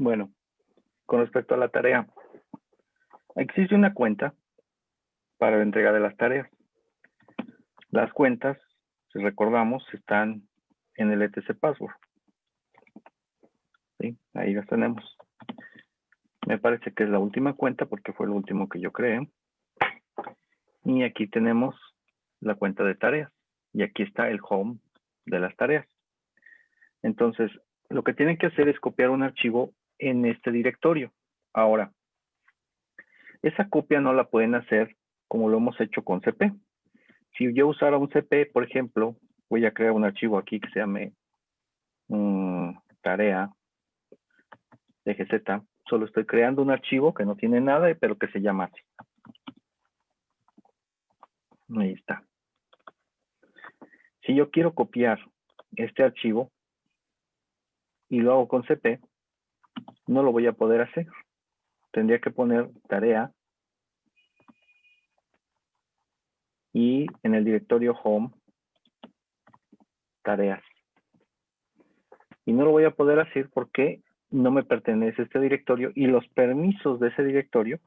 Bueno, con respecto a la tarea, existe una cuenta para la entrega de las tareas. Las cuentas, si recordamos, están en el etc password. ¿Sí? Ahí las tenemos. Me parece que es la última cuenta porque fue lo último que yo creé. Y aquí tenemos la cuenta de tareas. Y aquí está el home de las tareas. Entonces, lo que tienen que hacer es copiar un archivo en este directorio. Ahora, esa copia no la pueden hacer como lo hemos hecho con CP. Si yo usara un CP, por ejemplo, voy a crear un archivo aquí que se llame tarea DGZ. Solo estoy creando un archivo que no tiene nada, pero que se llama así. Ahí está. Si yo quiero copiar este archivo y lo hago con CP, no lo voy a poder hacer. Tendría que poner tarea y en el directorio home, tareas. Y no lo voy a poder hacer porque no me pertenece este directorio y los permisos de ese directorio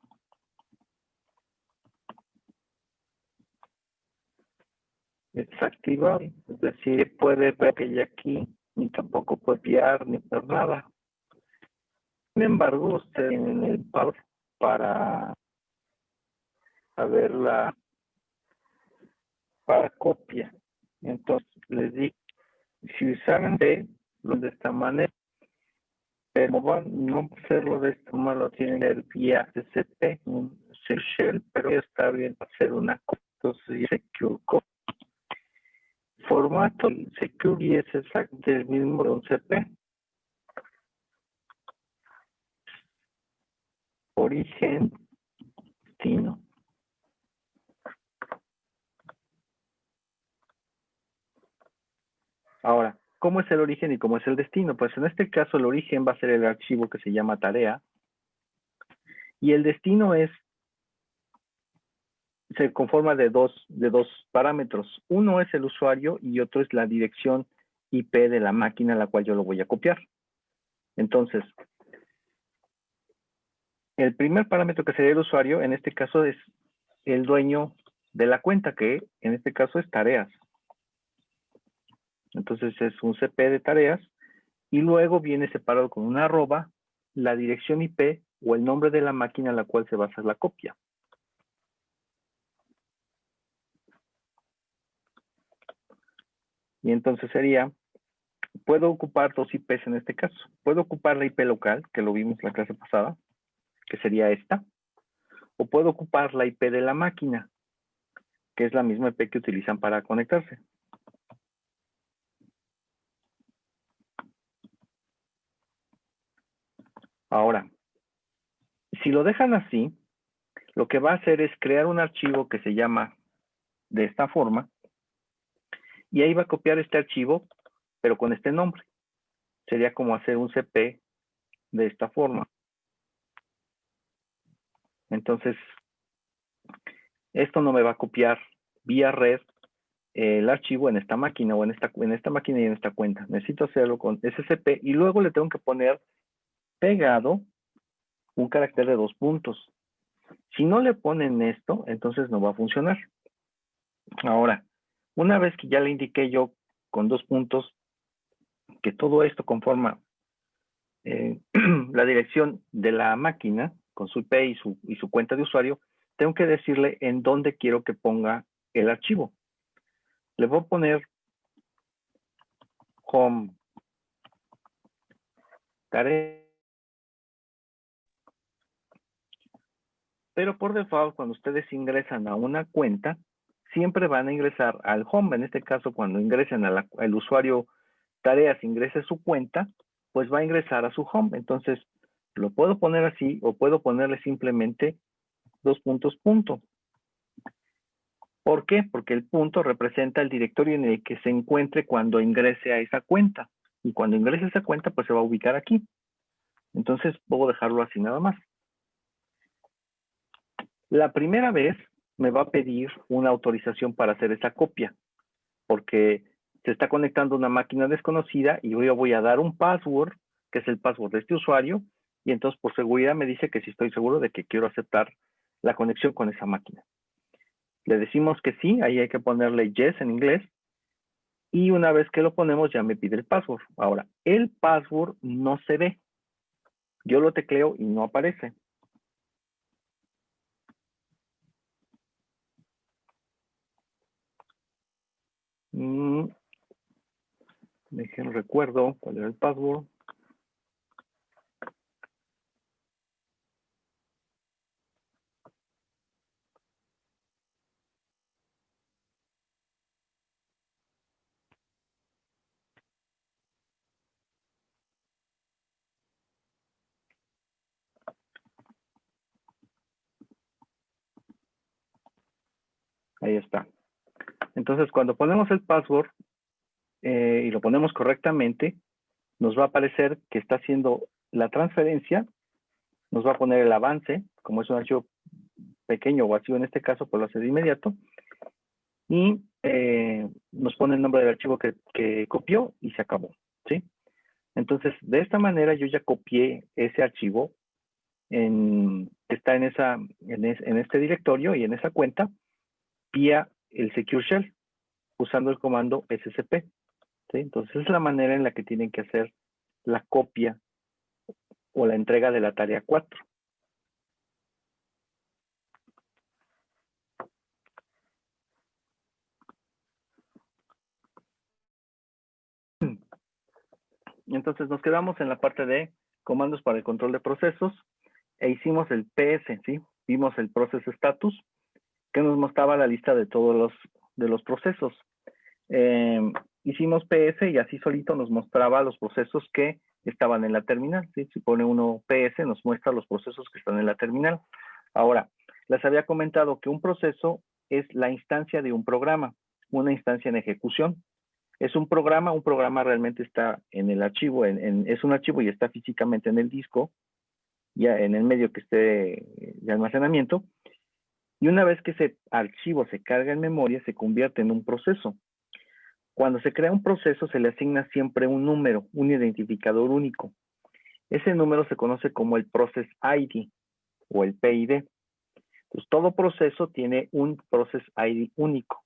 desactivado. Es decir, puede ver que ya aquí ni tampoco copiar ni hacer nada. Sin embargo, ustedes tienen el power para saberla para copia. Entonces, les digo, si usaran de de esta manera, pero van no hacerlo de esta manera, lo tienen el vía TCP, un shell, pero está bien hacer una copia. Entonces, secure copy. Formato secure es exactamente el mismo de un CP. Origen, destino. Ahora, ¿cómo es el origen y cómo es el destino? Pues en este caso el origen va a ser el archivo que se llama tarea y el destino se conforma de dos parámetros. Uno es el usuario y otro es la dirección IP de la máquina a la cual yo lo voy a copiar. Entonces, el primer parámetro que sería el usuario, en este caso es el dueño de la cuenta, que en este caso es tareas. Entonces es un CP de tareas y luego viene separado con una arroba la dirección IP o el nombre de la máquina a la cual se va a hacer la copia. Y entonces sería, puedo ocupar dos IPs en este caso. Puedo ocupar la IP local, que lo vimos en la clase pasada, que sería esta. O puedo ocupar la IP de la máquina, que es la misma IP que utilizan para conectarse. Ahora, si lo dejan así, lo que va a hacer es crear un archivo que se llama de esta forma, y ahí va a copiar este archivo, pero con este nombre. Sería como hacer un CP de esta forma. Entonces, esto no me va a copiar vía red el archivo en esta máquina o en esta máquina y en esta cuenta. Necesito hacerlo con SCP y luego le tengo que poner pegado un carácter de 2 puntos. Si no le ponen esto, entonces no va a funcionar. Ahora, una vez que ya le indiqué yo con 2 puntos que todo esto conforma la dirección de la máquina con su IP y su cuenta de usuario, tengo que decirle en dónde quiero que ponga el archivo. Le voy a poner home tarea. Pero por default, cuando ustedes ingresan a una cuenta, siempre van a ingresar al home. En este caso, cuando ingresen al usuario tareas, ingrese su cuenta, pues va a ingresar a su home. Entonces, lo puedo poner así o puedo ponerle simplemente 2 puntos punto. ¿Por qué? Porque el punto representa el directorio en el que se encuentre cuando ingrese a esa cuenta. Y cuando ingrese a esa cuenta, pues se va a ubicar aquí. Entonces, puedo dejarlo así nada más. La primera vez me va a pedir una autorización para hacer esa copia, porque se está conectando una máquina desconocida y yo voy a dar un password, que es el password de este usuario, y entonces por seguridad me dice que si estoy seguro de que quiero aceptar la conexión con esa máquina. Le decimos que sí, ahí hay que ponerle yes en inglés, y una vez que lo ponemos ya me pide el password. Ahora, el password no se ve. Yo lo tecleo y no aparece. Dejen recuerdo cuál era el password. Ahí está. Entonces, cuando ponemos el password y lo ponemos correctamente, nos va a aparecer que está haciendo la transferencia, nos va a poner el avance, como es un archivo pequeño o vacío en este caso, pues lo hace de inmediato, y nos pone el nombre del archivo que copió y se acabó, ¿sí? Entonces, de esta manera yo ya copié ese archivo que está en este directorio y en esa cuenta vía el Secure Shell, usando el comando SCP, ¿sí? Entonces, es la manera en la que tienen que hacer la copia o la entrega de la tarea 4. Entonces nos quedamos en la parte de comandos para el control de procesos e hicimos el PS, ¿sí? Vimos el Process Status, que nos mostraba la lista de todos los procesos. Hicimos PS y así solito nos mostraba los procesos que estaban en la terminal, ¿sí? Si pone uno PS, nos muestra los procesos que están en la terminal. Ahora, les había comentado que un proceso es la instancia de un programa, una instancia en ejecución. Es un programa realmente está en el archivo, es un archivo y está físicamente en el disco, ya en el medio que esté de almacenamiento, y una vez que ese archivo se carga en memoria, se convierte en un proceso. Cuando se crea un proceso, se le asigna siempre un número, un identificador único. Ese número se conoce como el Process ID o el PID. Entonces, todo proceso tiene un Process ID único.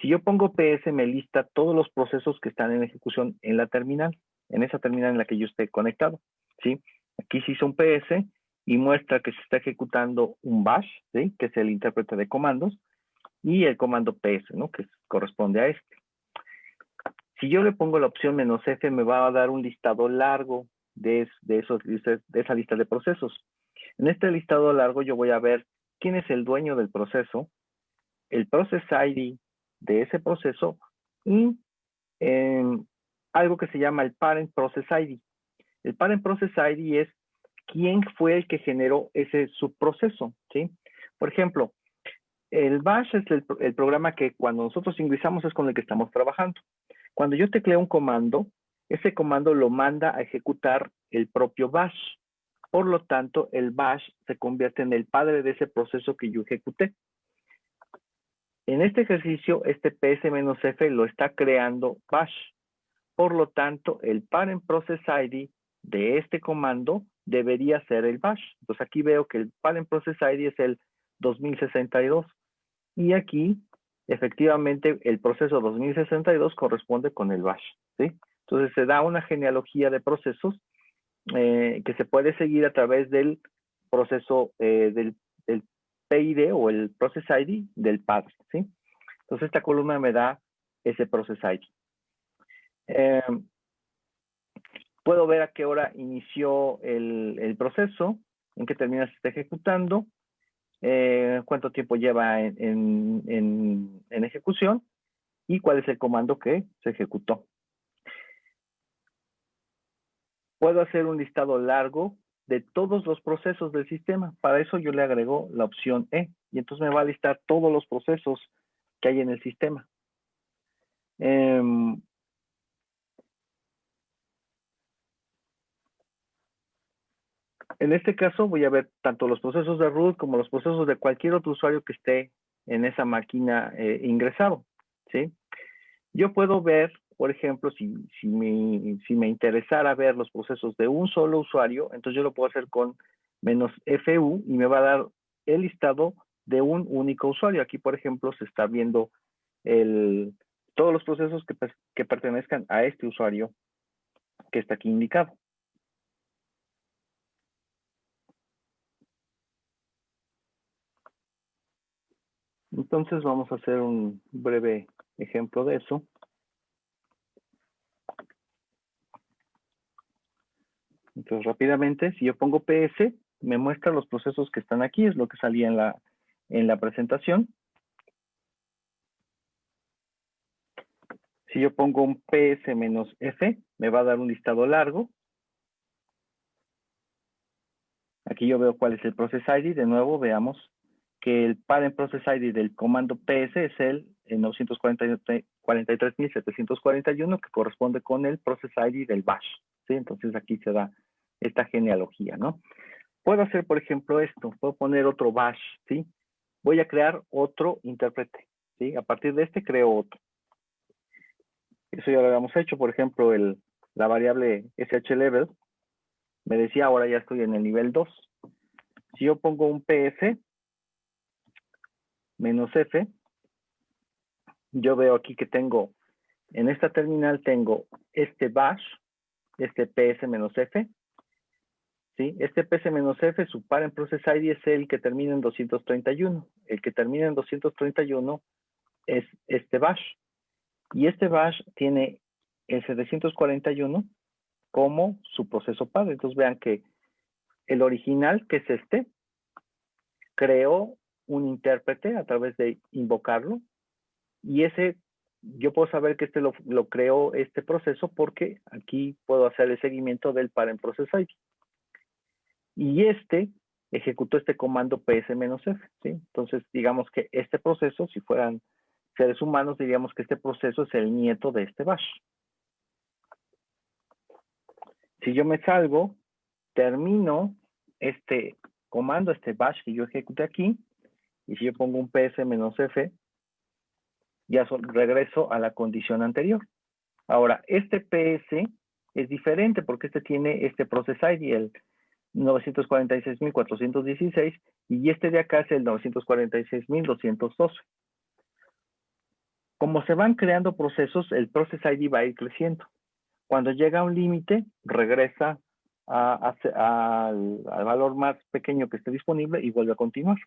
Si yo pongo PS, me lista todos los procesos que están en ejecución en la terminal, en esa terminal en la que yo esté conectado, ¿sí? Aquí se hizo un PS y muestra que se está ejecutando un bash, ¿sí? Que es el intérprete de comandos, y el comando PS, ¿no? Que corresponde a este. Si yo le pongo la opción "-F", me va a dar un listado largo de esa lista de procesos. En este listado largo yo voy a ver quién es el dueño del proceso, el Process ID de ese proceso y algo que se llama el Parent Process ID. El Parent Process ID es quién fue el que generó ese subproceso, ¿sí? Por ejemplo, el bash es el programa que cuando nosotros ingresamos es con el que estamos trabajando. Cuando yo tecleo un comando, ese comando lo manda a ejecutar el propio bash. Por lo tanto, el bash se convierte en el padre de ese proceso que yo ejecuté. En este ejercicio, este PS-F lo está creando bash. Por lo tanto, el Parent Process ID de este comando debería ser el bash. Entonces aquí veo que el Parent Process ID es el 2062. Y aquí, efectivamente, el proceso 2062 corresponde con el bash, ¿sí? Entonces se da una genealogía de procesos que se puede seguir a través del proceso del PID o el Process ID del padre, ¿sí? Entonces esta columna me da ese Process ID. Puedo ver a qué hora inició el proceso, en qué termina se está ejecutando, cuánto tiempo lleva en ejecución y cuál es el comando que se ejecutó. Puedo hacer un listado largo de todos los procesos del sistema. Para eso yo le agrego la opción E y entonces me va a listar todos los procesos que hay en el sistema. En este caso voy a ver tanto los procesos de root como los procesos de cualquier otro usuario que esté en esa máquina ingresado, ¿sí? Yo puedo ver por ejemplo, si me interesara ver los procesos de un solo usuario, entonces yo lo puedo hacer con -fu y me va a dar el listado de un único usuario. Aquí, por ejemplo, se está viendo todos los procesos que pertenezcan a este usuario que está aquí indicado. Entonces vamos a hacer un breve ejemplo de eso. Entonces rápidamente, si yo pongo PS, me muestra los procesos que están aquí, es lo que salía en la presentación. Si yo pongo un PS-F, me va a dar un listado largo. Aquí yo veo cuál es el process ID. De nuevo, veamos que el parent process ID del comando PS es el 943.741, que corresponde con el process ID del bash. ¿Sí? Entonces aquí se da esta genealogía, ¿no? Puedo hacer, por ejemplo, esto. Puedo poner otro bash, ¿sí? Voy a crear otro intérprete, ¿sí? A partir de este creo otro. Eso ya lo habíamos hecho. Por ejemplo, la variable shLevel me decía, ahora ya estoy en el nivel 2. Si yo pongo un PS -F, yo veo aquí que tengo, en esta terminal tengo este bash, este PS-F, ¿sí? Este PS-F, su parent process ID es el que termina en 231. El que termina en 231 es este bash. Y este bash tiene el 741 como su proceso padre. Entonces vean que el original, que es este, creó un intérprete a través de invocarlo, y ese, yo puedo saber que este lo creó este proceso porque aquí puedo hacer el seguimiento del parent process ID. Y este ejecutó este comando PS-F, ¿sí? Entonces, digamos que este proceso, si fueran seres humanos, diríamos que este proceso es el nieto de este bash. Si yo me salgo, termino este comando, este bash que yo ejecuté aquí, y si yo pongo un PS-F, ya regreso a la condición anterior. Ahora, este PS es diferente porque este tiene este process ID, el 946.416, y este de acá es el 946.212. Como se van creando procesos, el process ID va a ir creciendo. Cuando llega a un límite, regresa al valor más pequeño que esté disponible y vuelve a continuar.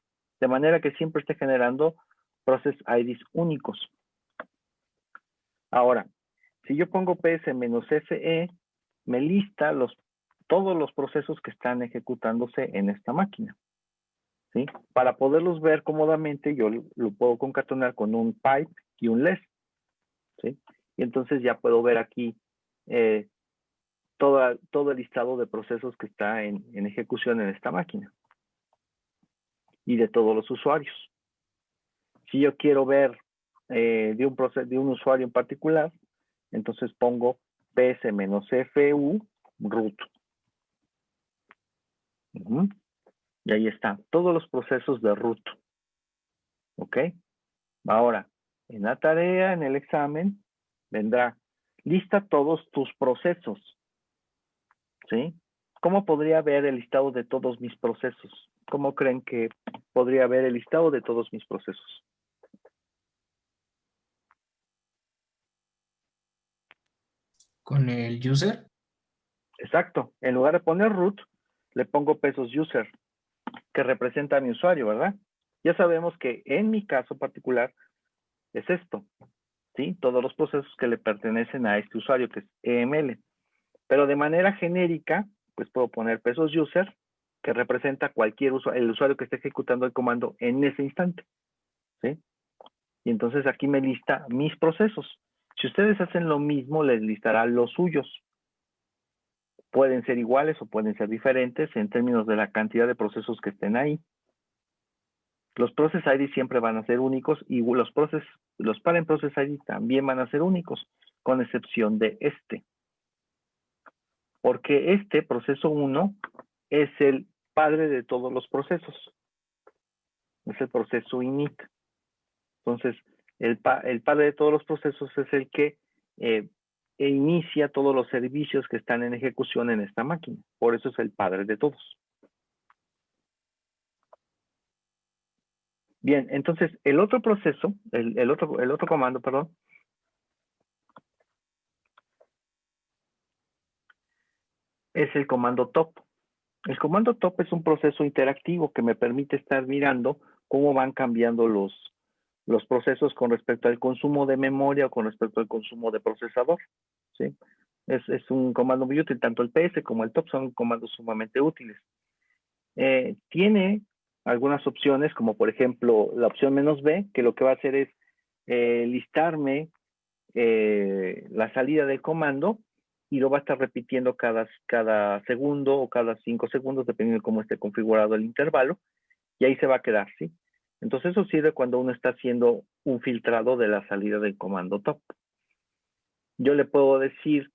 De manera que siempre esté generando process IDs únicos. Ahora, si yo pongo PS-FE, me lista todos los procesos que están ejecutándose en esta máquina, ¿sí? Para poderlos ver cómodamente, yo lo puedo concatenar con un pipe y un less, ¿sí? Y entonces ya puedo ver aquí todo el listado de procesos que está en ejecución en esta máquina y de todos los usuarios. Si yo quiero ver de un usuario en particular, entonces pongo PS-FU root. Y ahí está, todos los procesos de root. ¿Ok? Ahora, en la tarea, en el examen, vendrá, lista todos tus procesos. ¿Sí? ¿Cómo podría ver el listado de todos mis procesos? ¿Cómo creen que podría ver el listado de todos mis procesos? ¿Con el user? Exacto. En lugar de poner root, le pongo pesos user, que representa a mi usuario, ¿verdad? Ya sabemos que en mi caso particular es esto, ¿sí? Todos los procesos que le pertenecen a este usuario, que es EML. Pero de manera genérica, pues puedo poner pesos user, que representa el usuario que esté ejecutando el comando en ese instante, ¿sí? Y entonces aquí me lista mis procesos. Si ustedes hacen lo mismo, les listará los suyos. Pueden ser iguales o pueden ser diferentes en términos de la cantidad de procesos que estén ahí. Los process ID siempre van a ser únicos y los parent process ID también van a ser únicos, con excepción de este. Porque este proceso 1 es el padre de todos los procesos. Es el proceso init. Entonces, el padre de todos los procesos es el que e inicia todos los servicios que están en ejecución en esta máquina. Por eso es el padre de todos. Bien, entonces el otro proceso, el otro comando, perdón, es el comando top. El comando top es un proceso interactivo que me permite estar mirando cómo van cambiando los procesos con respecto al consumo de memoria o con respecto al consumo de procesador. ¿Sí? Es un comando muy útil, tanto el PS como el top son comandos sumamente útiles. Tiene algunas opciones, como por ejemplo la opción "-b", que lo que va a hacer es listarme la salida del comando y lo va a estar repitiendo cada segundo o cada 5 segundos, dependiendo de cómo esté configurado el intervalo, y ahí se va a quedar, ¿sí? Entonces eso sirve cuando uno está haciendo un filtrado de la salida del comando top. Yo le puedo decir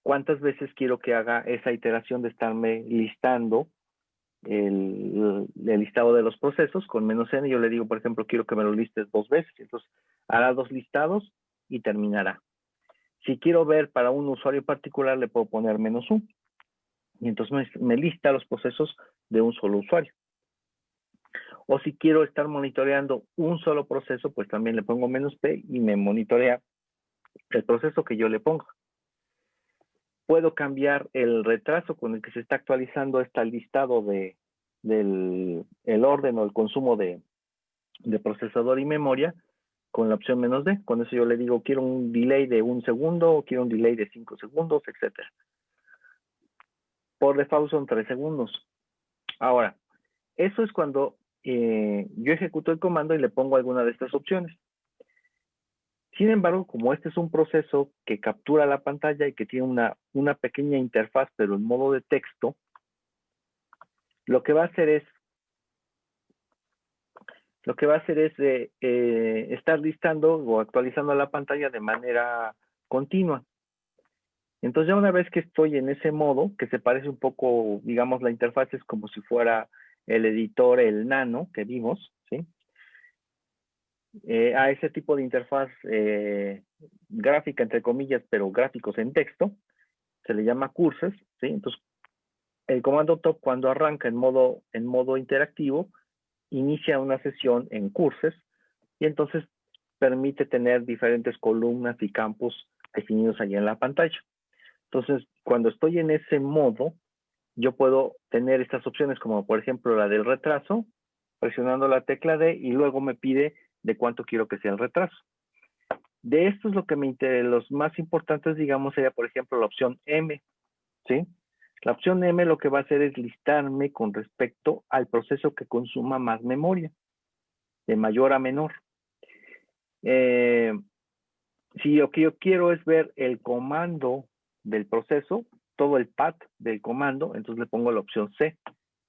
cuántas veces quiero que haga esa iteración de estarme listando el listado de los procesos con "-n". Yo le digo, por ejemplo, quiero que me lo listes 2 veces. Entonces, hará 2 listados y terminará. Si quiero ver para un usuario particular, le puedo poner "-1". Y entonces me lista los procesos de un solo usuario. O si quiero estar monitoreando un solo proceso, pues también le pongo "-p" y me monitorea el proceso que yo le pongo. Puedo cambiar el retraso con el que se está actualizando este listado del orden o el consumo de procesador y memoria con la opción "-d". Con eso yo le digo, quiero un delay de 1 segundo, o quiero un delay de 5 segundos, etc. Por default son 3 segundos. Ahora, eso es cuando yo ejecuto el comando y le pongo alguna de estas opciones. Sin embargo, como este es un proceso que captura la pantalla y que tiene una pequeña interfaz, pero en modo de texto, lo que va a hacer es estar listando o actualizando la pantalla de manera continua. Entonces, ya una vez que estoy en ese modo, que se parece un poco, digamos, la interfaz es como si fuera el editor, el Nano, que vimos, ¿sí? A ese tipo de interfaz gráfica, entre comillas, pero gráficos en texto, se le llama Cursor, ¿sí? Entonces, el comando top, cuando arranca en modo interactivo, inicia una sesión en Cursor y entonces permite tener diferentes columnas y campos definidos allí en la pantalla. Entonces, cuando estoy en ese modo, yo puedo tener estas opciones, como por ejemplo la del retraso, presionando la tecla D, y luego me pide de cuánto quiero que sea el retraso. De esto es lo que me interesa, los más importantes, digamos, sería por ejemplo la opción M, ¿sí? La opción M lo que va a hacer es listarme con respecto al proceso que consuma más memoria, de mayor a menor. Si lo que yo quiero es ver el comando del proceso, todo el path del comando, entonces le pongo la opción C,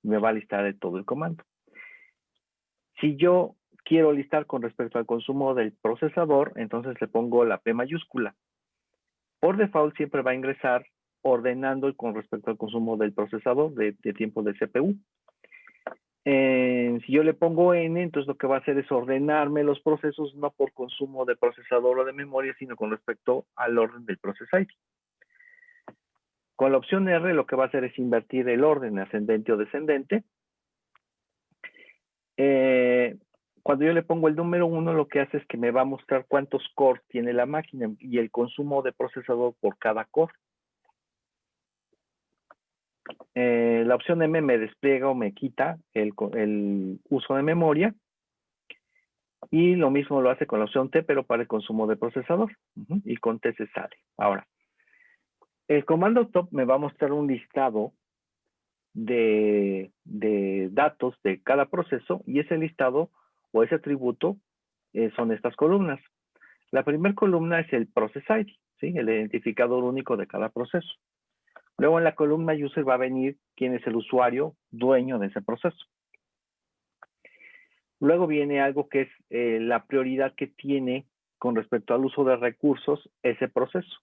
y me va a listar de todo el comando. Si yo quiero listar con respecto al consumo del procesador, entonces le pongo la P mayúscula. Por default siempre va a ingresar ordenando con respecto al consumo del procesador de tiempo de CPU. Si yo le pongo N, entonces lo que va a hacer es ordenarme los procesos no por consumo de procesador o de memoria, sino con respecto al orden del process ID. Con la opción R lo que va a hacer es invertir el orden ascendente o descendente. Cuando yo le pongo el número 1, lo que hace es que me va a mostrar cuántos cores tiene la máquina y el consumo de procesador por cada core. La opción M me despliega o me quita el uso de memoria. Y lo mismo lo hace con la opción T, pero para el consumo de procesador. Y con T se sale. Ahora, el comando top me va a mostrar un listado de datos de cada proceso, y ese listado o ese atributo son estas columnas. La primera columna es el process ID, ¿sí? El identificador único de cada proceso. Luego en la columna user va a venir quién es el usuario dueño de ese proceso. Luego viene algo que es la prioridad que tiene con respecto al uso de recursos ese proceso.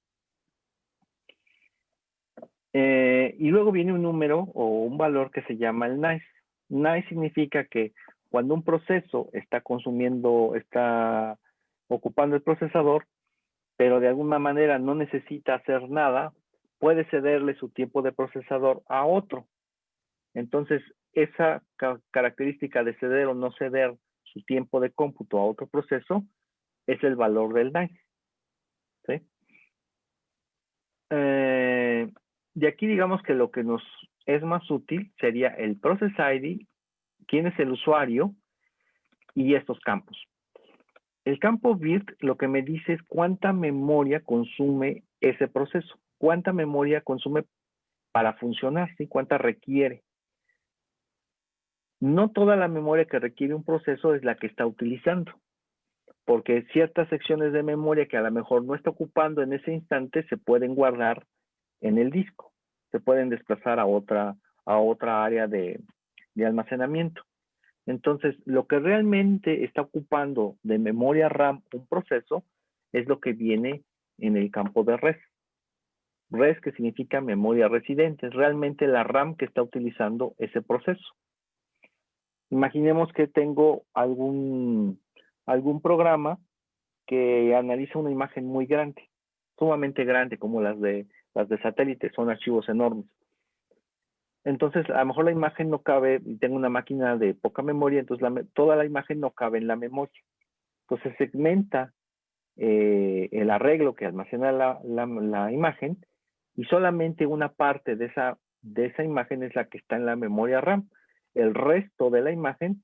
Y luego viene un número o un valor que se llama el NICE. NICE significa que cuando un proceso está ocupando el procesador, pero de alguna manera no necesita hacer nada, puede cederle su tiempo de procesador a otro. Entonces, esa característica de ceder o no ceder su tiempo de cómputo a otro proceso es el valor del NICE. ¿Sí? De aquí digamos que lo que nos es más útil sería el Process ID, quién es el usuario y estos campos. El campo bit lo que me dice es cuánta memoria consume ese proceso, cuánta memoria consume para funcionar, ¿sí? Cuánta requiere. No toda la memoria que requiere un proceso es la que está utilizando, porque ciertas secciones de memoria que a lo mejor no está ocupando en ese instante se pueden guardar en el disco, se pueden desplazar a otra área de almacenamiento. Entonces, lo que realmente está ocupando de memoria RAM un proceso es lo que viene en el campo de res. Res, que significa memoria residente, es realmente la RAM que está utilizando ese proceso. Imaginemos que tengo algún programa que analiza una imagen muy grande, sumamente grande, como las de satélite, son archivos enormes. Entonces, a lo mejor la imagen no cabe, tengo una máquina de poca memoria, entonces toda la imagen no cabe en la memoria. Entonces, segmenta el arreglo que almacena la imagen y solamente una parte de esa imagen es la que está en la memoria RAM. El resto de la imagen,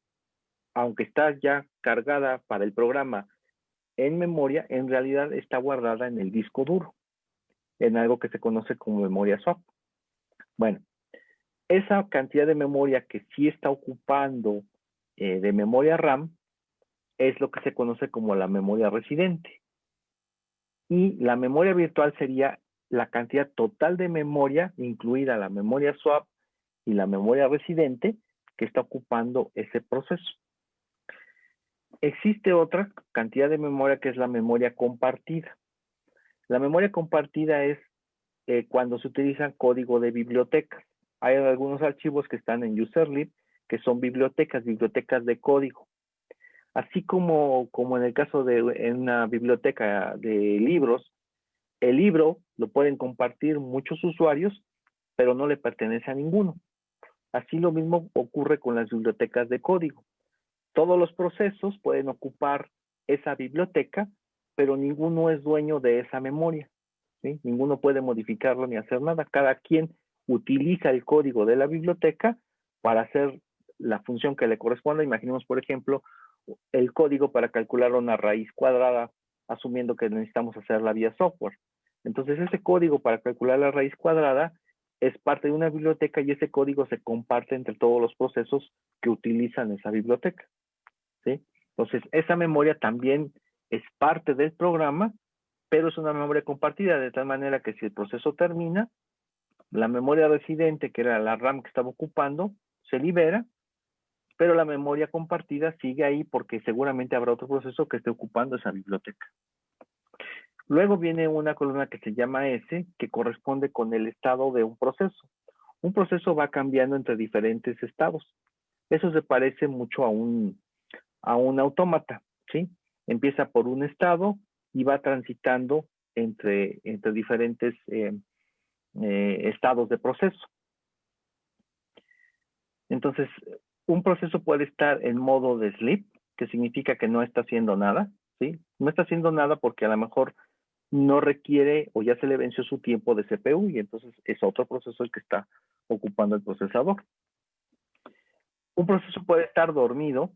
aunque está ya cargada para el programa en memoria, en realidad está guardada en el disco duro, en algo que se conoce como memoria swap. Bueno, esa cantidad de memoria que sí está ocupando de memoria RAM es lo que se conoce como la memoria residente. Y la memoria virtual sería la cantidad total de memoria, incluida la memoria swap y la memoria residente, que está ocupando ese proceso. Existe otra cantidad de memoria que es la memoria compartida. La memoria compartida es cuando se utiliza código de bibliotecas. Hay algunos archivos que están en userlib que son bibliotecas de código. Así como en el caso de una biblioteca de libros, el libro lo pueden compartir muchos usuarios, pero no le pertenece a ninguno. Así lo mismo ocurre con las bibliotecas de código. Todos los procesos pueden ocupar esa biblioteca, pero ninguno es dueño de esa memoria, ¿sí? Ninguno puede modificarlo ni hacer nada. Cada quien utiliza el código de la biblioteca para hacer la función que le corresponda. Imaginemos, por ejemplo, el código para calcular una raíz cuadrada, asumiendo que necesitamos hacerla vía software. Entonces, ese código para calcular la raíz cuadrada es parte de una biblioteca y ese código se comparte entre todos los procesos que utilizan esa biblioteca, ¿sí? Entonces, esa memoria también es parte del programa, pero es una memoria compartida, de tal manera que si el proceso termina, la memoria residente, que era la RAM que estaba ocupando, se libera, pero la memoria compartida sigue ahí porque seguramente habrá otro proceso que esté ocupando esa biblioteca. Luego viene una columna que se llama S, que corresponde con el estado de un proceso. Un proceso va cambiando entre diferentes estados. Eso se parece mucho a un autómata, ¿sí? Empieza por un estado y va transitando entre diferentes estados de proceso. Entonces, un proceso puede estar en modo de sleep, que significa que no está haciendo nada, ¿sí? No está haciendo nada porque a lo mejor no requiere o ya se le venció su tiempo de CPU y entonces es otro proceso el que está ocupando el procesador. Un proceso puede estar dormido.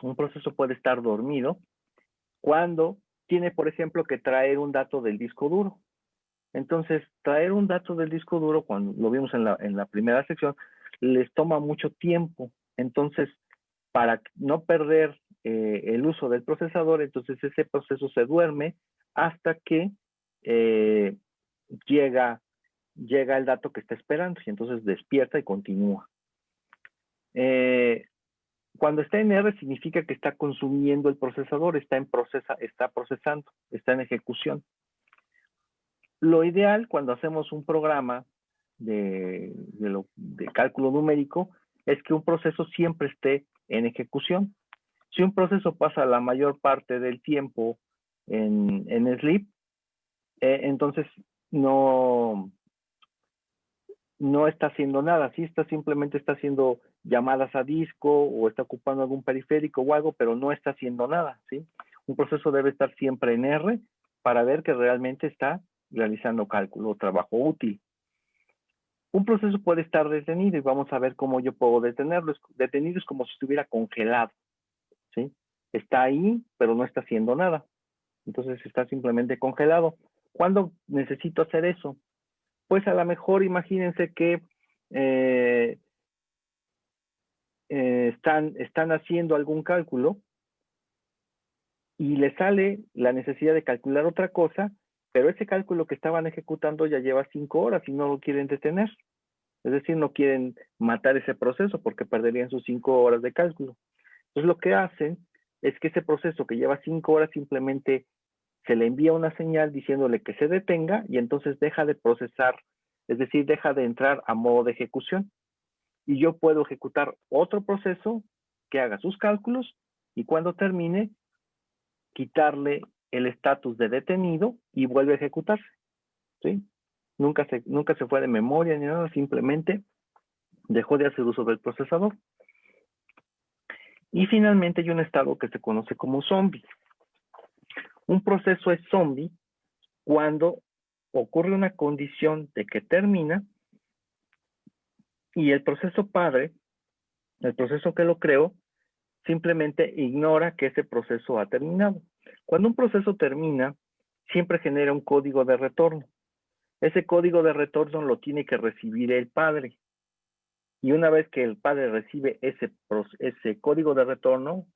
Un proceso puede estar dormido cuando tiene, por ejemplo, que traer un dato del disco duro. Entonces, traer un dato del disco duro, cuando lo vimos en la primera sección, les toma mucho tiempo. Entonces, para no perder el uso del procesador, entonces ese proceso se duerme hasta que llega el dato que está esperando y entonces despierta y continúa. Cuando está en R significa que está consumiendo el procesador, está procesando, está en ejecución. Lo ideal cuando hacemos un programa de cálculo numérico es que un proceso siempre esté en ejecución. Si un proceso pasa la mayor parte del tiempo en sleep, entonces no está haciendo nada, sí simplemente está haciendo llamadas a disco o está ocupando algún periférico o algo, pero no está haciendo nada, ¿sí? Un proceso debe estar siempre en R para ver que realmente está realizando cálculo o trabajo útil. Un proceso puede estar detenido y vamos a ver cómo yo puedo detenerlo. Detenido es como si estuviera congelado, ¿sí? Está ahí, pero no está haciendo nada. Entonces está simplemente congelado. ¿Cuándo necesito hacer eso? Pues a lo mejor imagínense que están haciendo algún cálculo y le sale la necesidad de calcular otra cosa, pero ese cálculo que estaban ejecutando ya lleva 5 horas y no lo quieren detener. Es decir, no quieren matar ese proceso porque perderían sus 5 horas de cálculo. Entonces lo que hacen es que ese proceso que lleva 5 horas simplemente se le envía una señal diciéndole que se detenga y entonces deja de procesar, es decir, deja de entrar a modo de ejecución. Y yo puedo ejecutar otro proceso que haga sus cálculos y cuando termine, quitarle el estatus de detenido y vuelve a ejecutarse, ¿sí? Nunca se fue de memoria ni nada, simplemente dejó de hacer uso del procesador. Y finalmente hay un estado que se conoce como zombie. Un proceso es zombie cuando ocurre una condición de que termina y el proceso padre, el proceso que lo creó, simplemente ignora que ese proceso ha terminado. Cuando un proceso termina, siempre genera un código de retorno. Ese código de retorno lo tiene que recibir el padre. Y una vez que el padre recibe ese código de retorno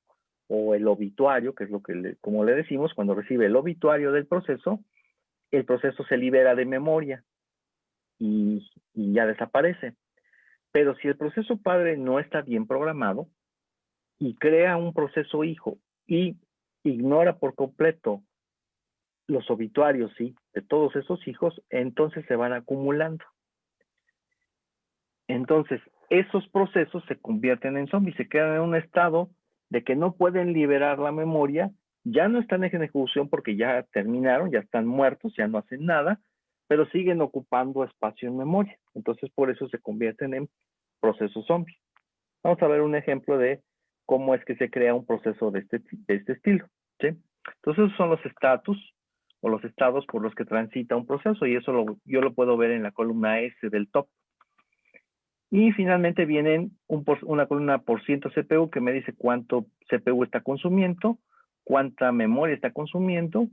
o el obituario, que es lo que como le decimos, cuando recibe el obituario del proceso, el proceso se libera de memoria y ya desaparece. Pero si el proceso padre no está bien programado y crea un proceso hijo y ignora por completo los obituarios, ¿sí?, de todos esos hijos, entonces se van acumulando. Entonces, esos procesos se convierten en zombies, se quedan en un estado de que no pueden liberar la memoria, ya no están en ejecución porque ya terminaron, ya están muertos, ya no hacen nada, pero siguen ocupando espacio en memoria. Entonces, por eso se convierten en procesos zombies. Vamos a ver un ejemplo de cómo es que se crea un proceso de este estilo, ¿sí? Entonces, esos son los estatus o los estados por los que transita un proceso y eso yo lo puedo ver en la columna S del top. Y finalmente viene una columna por ciento CPU que me dice cuánto CPU está consumiendo, cuánta memoria está consumiendo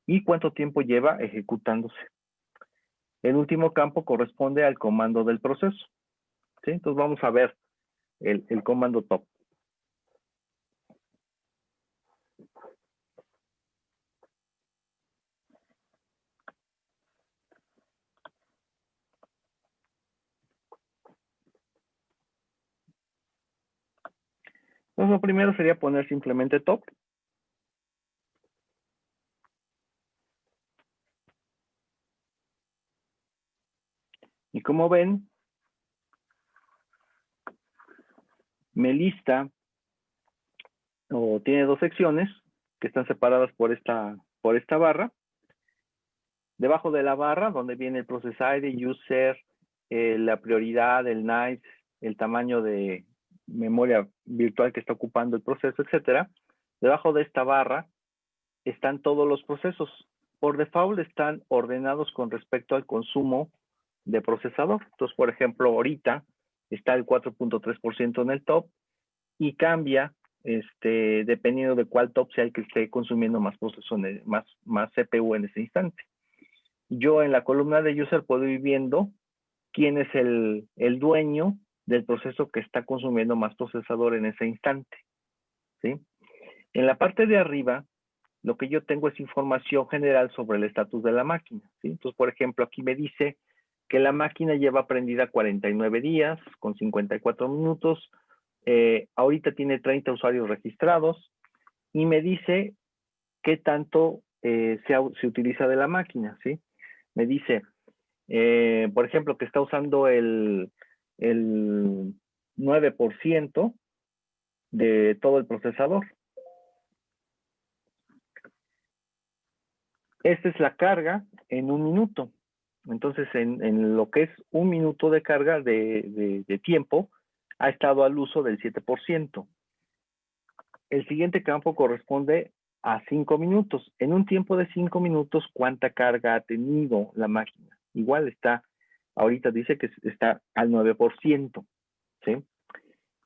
y cuánto tiempo lleva ejecutándose. El último campo corresponde al comando del proceso, ¿sí? Entonces vamos a ver el comando top. Entonces lo primero sería poner simplemente top. Y como ven, me lista o tiene dos secciones que están separadas por esta barra. Debajo de la barra, donde viene el process ID, user, la prioridad, el nice, el tamaño de memoria virtual que está ocupando el proceso, etcétera. Debajo de esta barra están todos los procesos. Por default están ordenados con respecto al consumo de procesador. Entonces, por ejemplo, ahorita está el 4.3% en el top y cambia dependiendo de cuál top sea el que esté consumiendo más procesador, más CPU en ese instante. Yo en la columna de user puedo ir viendo quién es el dueño del proceso que está consumiendo más procesador en ese instante, ¿sí? En la parte de arriba, lo que yo tengo es información general sobre el estatus de la máquina, ¿sí? Entonces, por ejemplo, aquí me dice que la máquina lleva prendida 49 días con 54 minutos, ahorita tiene 30 usuarios registrados y me dice qué tanto se utiliza de la máquina, ¿sí? Me dice, por ejemplo, que está usando el 9% de todo el procesador. Esta es la carga en un minuto. Entonces, en lo que es un minuto de carga de tiempo, ha estado al uso del 7%. El siguiente campo corresponde a 5 minutos. En un tiempo de 5 minutos, ¿cuánta carga ha tenido la máquina? Igual está, ahorita dice que está al 9%, ¿sí?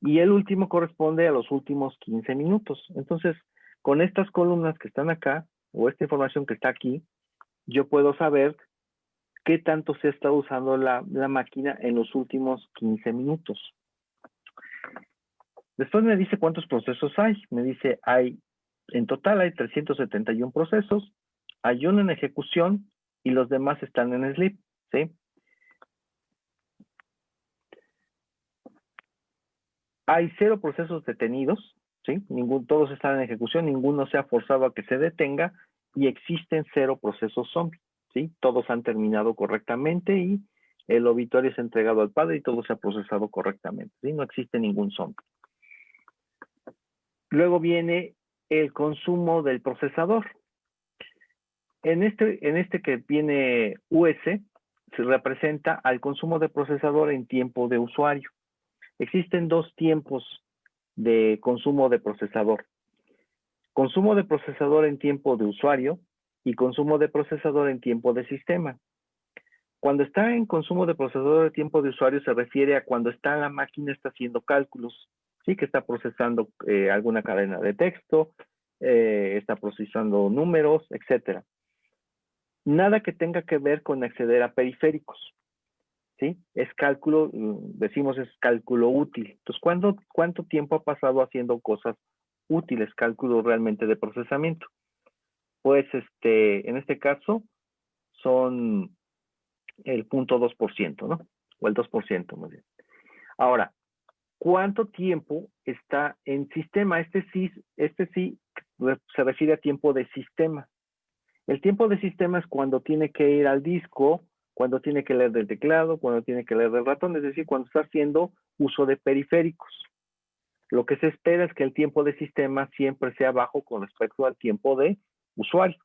Y el último corresponde a los últimos 15 minutos. Entonces, con estas columnas que están acá, o esta información que está aquí, yo puedo saber qué tanto se está usando la máquina en los últimos 15 minutos. Después me dice cuántos procesos hay. Me dice, en total hay 371 procesos, hay uno en ejecución y los demás están en sleep, ¿sí? Hay 0 procesos detenidos, ¿sí? Todos están en ejecución, ninguno se ha forzado a que se detenga y existen 0 procesos zombie, ¿sí? Todos han terminado correctamente y el obituario es entregado al padre y todo se ha procesado correctamente, ¿sí? No existe ningún zombie. Luego viene el consumo del procesador. En este que viene US, se representa al consumo de procesador en tiempo de usuario. Existen 2 tiempos de consumo de procesador. Consumo de procesador en tiempo de usuario y consumo de procesador en tiempo de sistema. Cuando está en consumo de procesador de tiempo de usuario se refiere a cuando la máquina está haciendo cálculos, ¿sí? Que está procesando alguna cadena de texto, está procesando números, etcétera. Nada que tenga que ver con acceder a periféricos, ¿sí? Es cálculo, decimos es cálculo útil. Entonces, ¿cuánto tiempo ha pasado haciendo cosas útiles, cálculo realmente de procesamiento? Pues en este caso son el 0.2%, ¿no? O el 2%, más bien. Ahora, ¿cuánto tiempo está en sistema? Este sí se refiere a tiempo de sistema. El tiempo de sistema es cuando tiene que ir al disco, cuando tiene que leer del teclado, cuando tiene que leer del ratón, es decir, cuando está haciendo uso de periféricos. Lo que se espera es que el tiempo de sistema siempre sea bajo con respecto al tiempo de usuario.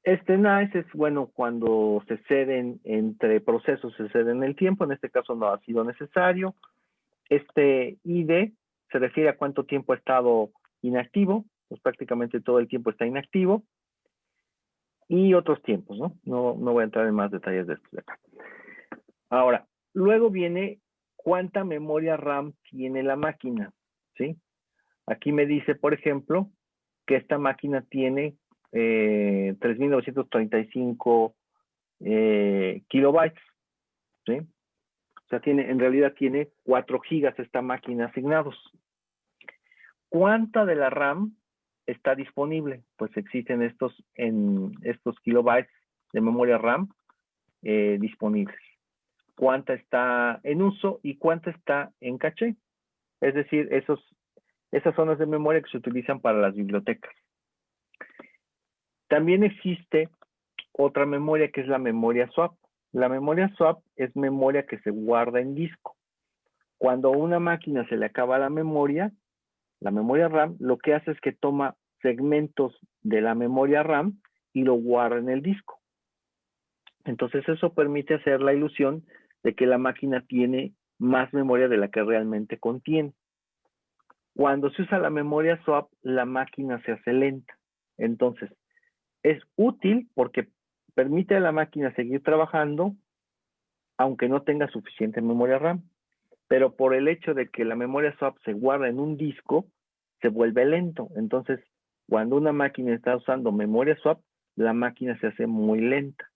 Nice es bueno cuando se ceden entre procesos, se ceden el tiempo, en este caso no ha sido necesario. ID se refiere a cuánto tiempo ha estado inactivo, pues prácticamente todo el tiempo está inactivo. Y otros tiempos, ¿no? No voy a entrar en más detalles de esto de acá. Ahora, luego viene cuánta memoria RAM tiene la máquina, ¿sí? Aquí me dice, por ejemplo, que esta máquina tiene 3.935 kilobytes, ¿sí? O sea, en realidad tiene 4 gigas esta máquina asignados. ¿Cuánta de la RAM está disponible? Pues existen estos kilobytes de memoria RAM disponibles. ¿Cuánta está en uso y cuánta está en caché? Es decir, esas zonas de memoria que se utilizan para las bibliotecas. También existe otra memoria que es la memoria swap. La memoria swap es memoria que se guarda en disco. Cuando a una máquina se le acaba la memoria RAM, lo que hace es que toma segmentos de la memoria RAM y lo guarda en el disco. Entonces eso permite hacer la ilusión de que la máquina tiene más memoria de la que realmente contiene. Cuando se usa la memoria swap, la máquina se hace lenta. Entonces, es útil porque permite a la máquina seguir trabajando aunque no tenga suficiente memoria RAM. Pero por el hecho de que la memoria swap se guarda en un disco, se vuelve lento. Entonces, cuando una máquina está usando memoria swap, la máquina se hace muy lenta.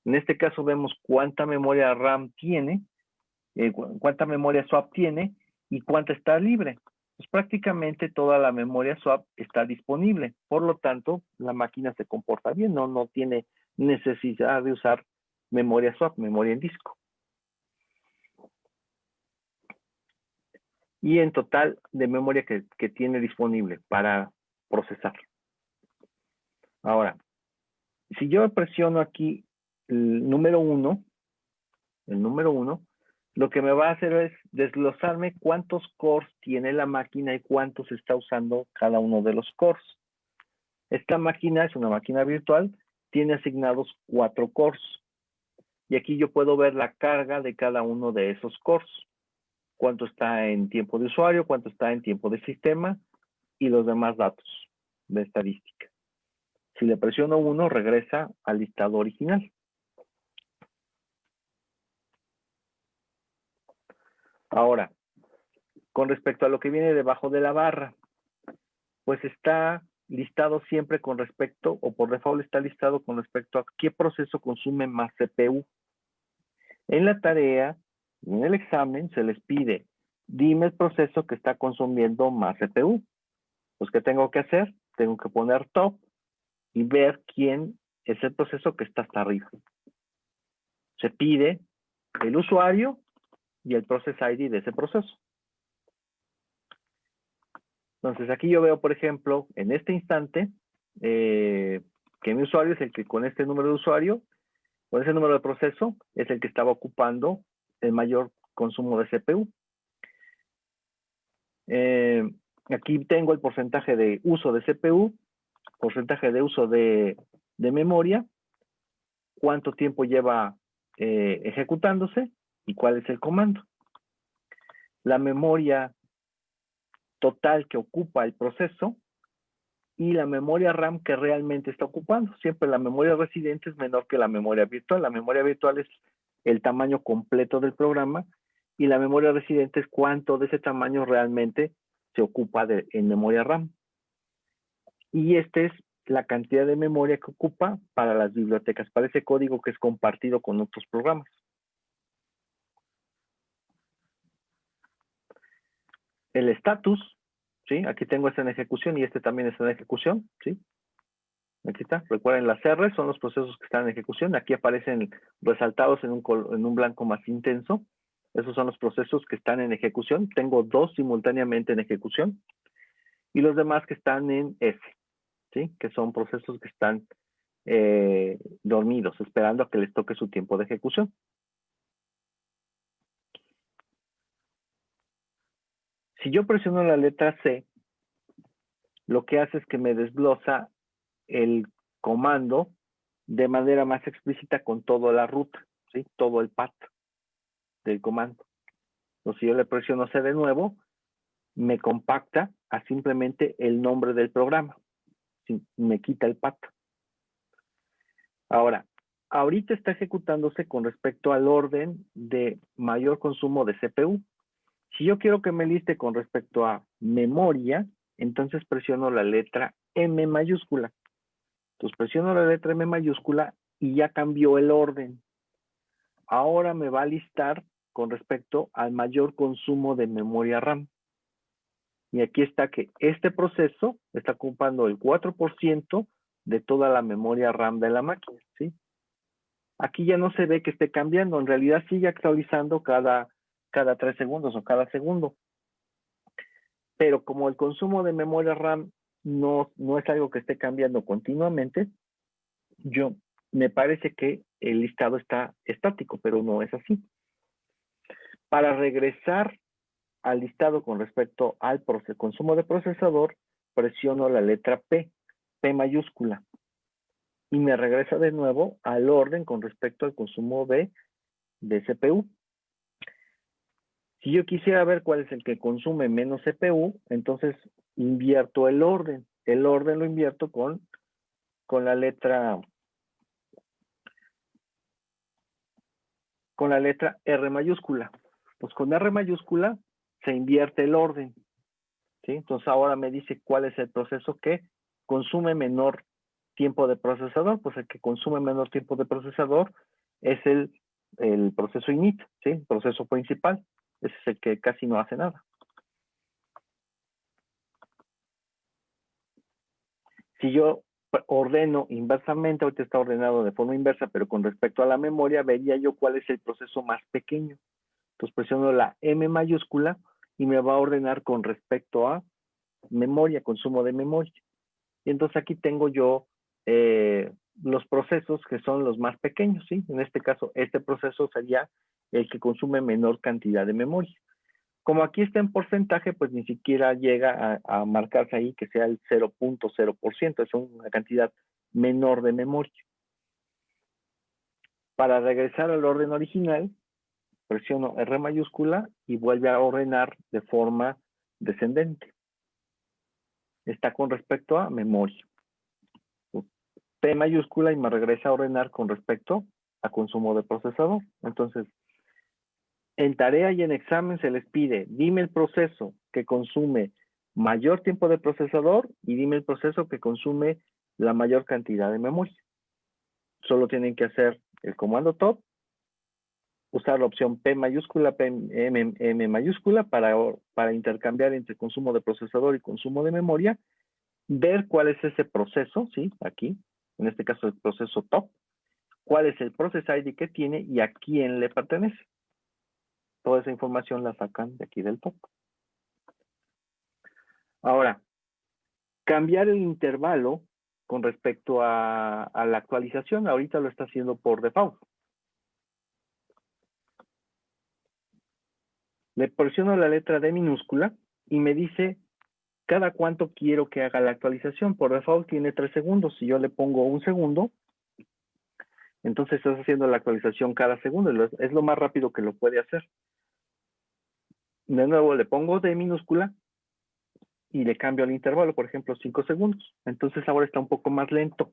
En este caso vemos cuánta memoria RAM tiene, cuánta memoria swap tiene y cuánta está libre. Pues prácticamente toda la memoria swap está disponible. Por lo tanto, la máquina se comporta bien, no tiene necesidad de usar memoria swap, memoria en disco. Y en total de memoria que tiene disponible para procesar. Ahora, si yo presiono aquí el número 1, lo que me va a hacer es desglosarme cuántos cores tiene la máquina y cuántos está usando cada uno de los cores. Esta máquina es una máquina virtual, tiene asignados 4 cores. Y aquí yo puedo ver la carga de cada uno de esos cores. Cuánto está en tiempo de usuario, cuánto está en tiempo de sistema y los demás datos de estadística. Si le presiono 1, regresa al listado original. Ahora, con respecto a lo que viene debajo de la barra, pues está listado siempre con respecto, o por default está listado con respecto a qué proceso consume más CPU. En la tarea, en el examen, se les pide, dime el proceso que está consumiendo más CPU. Pues, ¿qué tengo que hacer? Tengo que poner top y ver quién es el proceso que está hasta arriba. Se pide el usuario y el process ID de ese proceso. Entonces, aquí yo veo, por ejemplo, en este instante, que mi usuario es el que con este número de usuario, con ese número de proceso, es el que estaba ocupando el mayor consumo de CPU. Aquí tengo el porcentaje de uso de CPU, porcentaje de uso de memoria, cuánto tiempo lleva ejecutándose y cuál es el comando. La memoria total que ocupa el proceso y la memoria RAM que realmente está ocupando. Siempre la memoria residente es menor que la memoria virtual. La memoria virtual es el tamaño completo del programa y la memoria residente es cuánto de ese tamaño realmente se ocupa en memoria RAM. Y esta es la cantidad de memoria que ocupa para las bibliotecas, para ese código que es compartido con otros programas. El estatus, ¿sí? Aquí tengo este en ejecución y este también está en ejecución, ¿sí? Aquí está. Recuerden, las R son los procesos que están en ejecución. Aquí aparecen resaltados en un blanco más intenso. Esos son los procesos que están en ejecución. Tengo 2 simultáneamente en ejecución. Y los demás que están en S, ¿sí? Que son procesos que están dormidos, esperando a que les toque su tiempo de ejecución. Si yo presiono la letra C, lo que hace es que me desglosa el comando de manera más explícita con toda la ruta, ¿sí? Todo el path del comando. Entonces, si yo le presiono C de nuevo, me compacta a simplemente el nombre del programa. ¿Sí? Me quita el path. Ahora, ahorita está ejecutándose con respecto al orden de mayor consumo de CPU. Si yo quiero que me liste con respecto a memoria, entonces presiono la letra M mayúscula. Entonces presiono la letra M mayúscula y ya cambió el orden. Ahora me va a listar con respecto al mayor consumo de memoria RAM. Y aquí está que este proceso está ocupando el 4% de toda la memoria RAM de la máquina, ¿sí? Aquí ya no se ve que esté cambiando, en realidad sigue actualizando cada 3 segundos o cada segundo. Pero como el consumo de memoria RAM no es algo que esté cambiando continuamente, me parece que el listado está estático, pero no es así. Para regresar al listado con respecto al consumo de procesador, presiono la letra P mayúscula, y me regresa de nuevo al orden con respecto al consumo de CPU. Si yo quisiera ver cuál es el que consume menos CPU, entonces invierto el orden. El orden lo invierto con la letra R mayúscula. Pues con R mayúscula se invierte el orden, ¿sí? Entonces ahora me dice cuál es el proceso que consume menor tiempo de procesador. Pues el que consume menor tiempo de procesador es el proceso init, ¿sí? El proceso principal. Ese es el que casi no hace nada. Si yo ordeno inversamente, ahorita está ordenado de forma inversa, pero con respecto a la memoria, vería yo cuál es el proceso más pequeño. Entonces presiono la M mayúscula y me va a ordenar con respecto a memoria, consumo de memoria. Y entonces aquí tengo yo los procesos que son los más pequeños, ¿sí? En este caso, este proceso sería el que consume menor cantidad de memoria. Como aquí está en porcentaje, pues ni siquiera llega a marcarse ahí que sea el 0.0%, es una cantidad menor de memoria. Para regresar al orden original, presiono R mayúscula y vuelve a ordenar de forma descendente. Está con respecto a memoria. P mayúscula y me regresa a ordenar con respecto a consumo de procesador. Entonces, en tarea y en examen se les pide, dime el proceso que consume mayor tiempo de procesador y dime el proceso que consume la mayor cantidad de memoria. Solo tienen que hacer el comando top, usar la opción P mayúscula, M mayúscula para intercambiar entre consumo de procesador y consumo de memoria, ver cuál es ese proceso, ¿sí? Aquí, en este caso el proceso top, cuál es el process ID que tiene y a quién le pertenece. Toda esa información la sacan de aquí del top. Ahora, cambiar el intervalo con respecto a la actualización, ahorita lo está haciendo por default. Le presiono la letra D minúscula y me dice cada cuánto quiero que haga la actualización. Por default tiene 3 segundos. Si yo le pongo 1 segundo, entonces estás haciendo la actualización cada segundo. Es lo más rápido que lo puede hacer. De nuevo le pongo D minúscula y le cambio el intervalo, por ejemplo, 5 segundos. Entonces ahora está un poco más lento.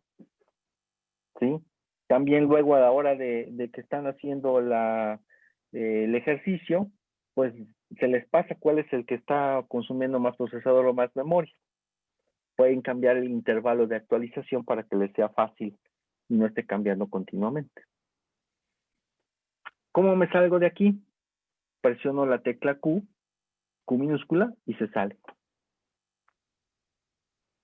¿Sí? También luego a la hora de que están haciendo el ejercicio, pues se les pasa cuál es el que está consumiendo más procesador o más memoria. Pueden cambiar el intervalo de actualización para que les sea fácil y no esté cambiando continuamente. ¿Cómo me salgo de aquí? Presiono la tecla Q minúscula y se sale.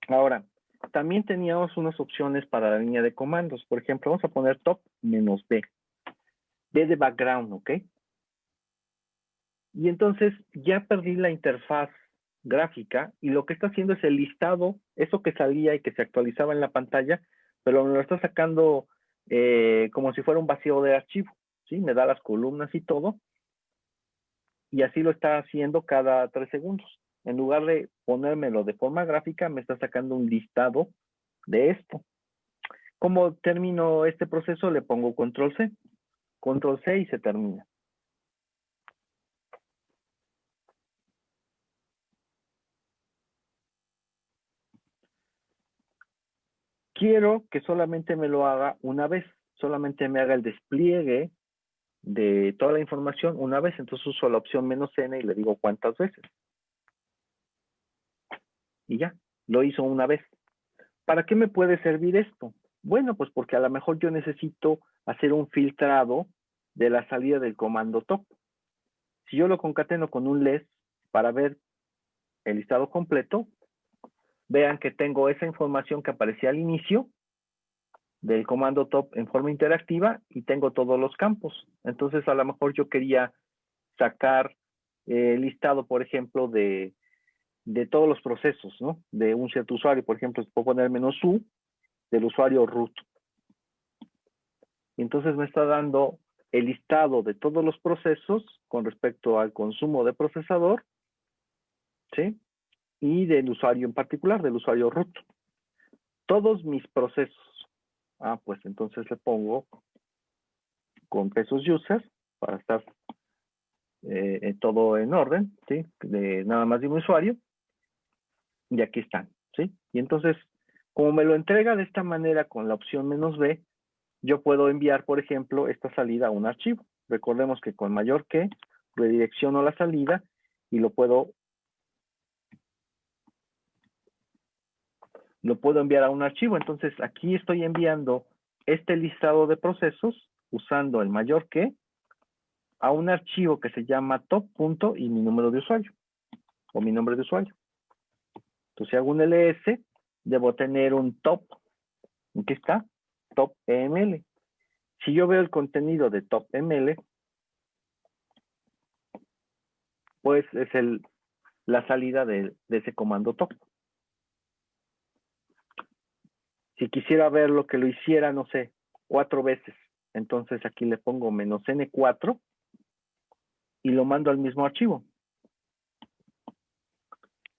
Ahora, también teníamos unas opciones para la línea de comandos. Por ejemplo, vamos a poner top menos B. B de background, ¿ok? Y entonces ya perdí la interfaz gráfica y lo que está haciendo es el listado, eso que salía y que se actualizaba en la pantalla, pero me lo está sacando como si fuera un vacío de archivo, ¿sí? Me da las columnas y todo, y así lo está haciendo cada 3 segundos. En lugar de ponérmelo de forma gráfica, me está sacando un listado de esto. ¿Cómo termino este proceso? Le pongo control C y se termina. Quiero que solamente me lo haga una vez, solamente me haga el despliegue de toda la información una vez, entonces uso la opción "-n" y le digo cuántas veces. Y ya, lo hizo una vez. ¿Para qué me puede servir esto? Bueno, pues porque a lo mejor yo necesito hacer un filtrado de la salida del comando top. Si yo lo concateno con un less para ver el listado completo, vean que tengo esa información que aparecía al inicio del comando top en forma interactiva y tengo todos los campos. Entonces, a lo mejor yo quería sacar el listado, por ejemplo, de todos los procesos, ¿no? De un cierto usuario, por ejemplo, puedo poner -u del usuario root. Y entonces me está dando el listado de todos los procesos con respecto al consumo de procesador, ¿sí? Y del usuario en particular, del usuario root. Todos mis procesos. Ah, pues entonces le pongo con pesos user para estar todo en orden, ¿sí? Nada más de un usuario. Y aquí están, ¿sí? Y entonces, como me lo entrega de esta manera con la opción "-b", yo puedo enviar, por ejemplo, esta salida a un archivo. Recordemos que con mayor que redirecciono la salida y lo puedo enviar a un archivo. Entonces, aquí estoy enviando este listado de procesos usando el mayor que a un archivo que se llama top. Y mi número de usuario o mi nombre de usuario. Entonces, si hago un ls, debo tener un top. Aquí está, top ml. Si yo veo el contenido de top ml, pues es la salida de ese comando top. Si quisiera ver lo que lo hiciera, no sé, 4 veces, entonces aquí le pongo -n4 y lo mando al mismo archivo.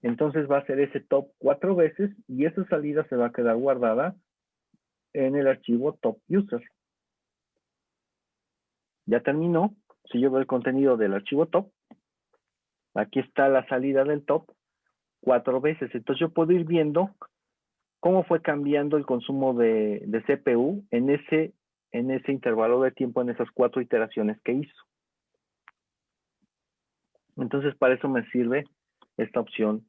Entonces va a ser ese top 4 veces y esa salida se va a quedar guardada en el archivo top user. Ya terminó. Si yo veo el contenido del archivo top, aquí está la salida del top 4 veces. Entonces yo puedo ir viendo cómo fue cambiando el consumo de CPU en ese intervalo de tiempo, en esas 4 iteraciones que hizo. Entonces para eso me sirve esta opción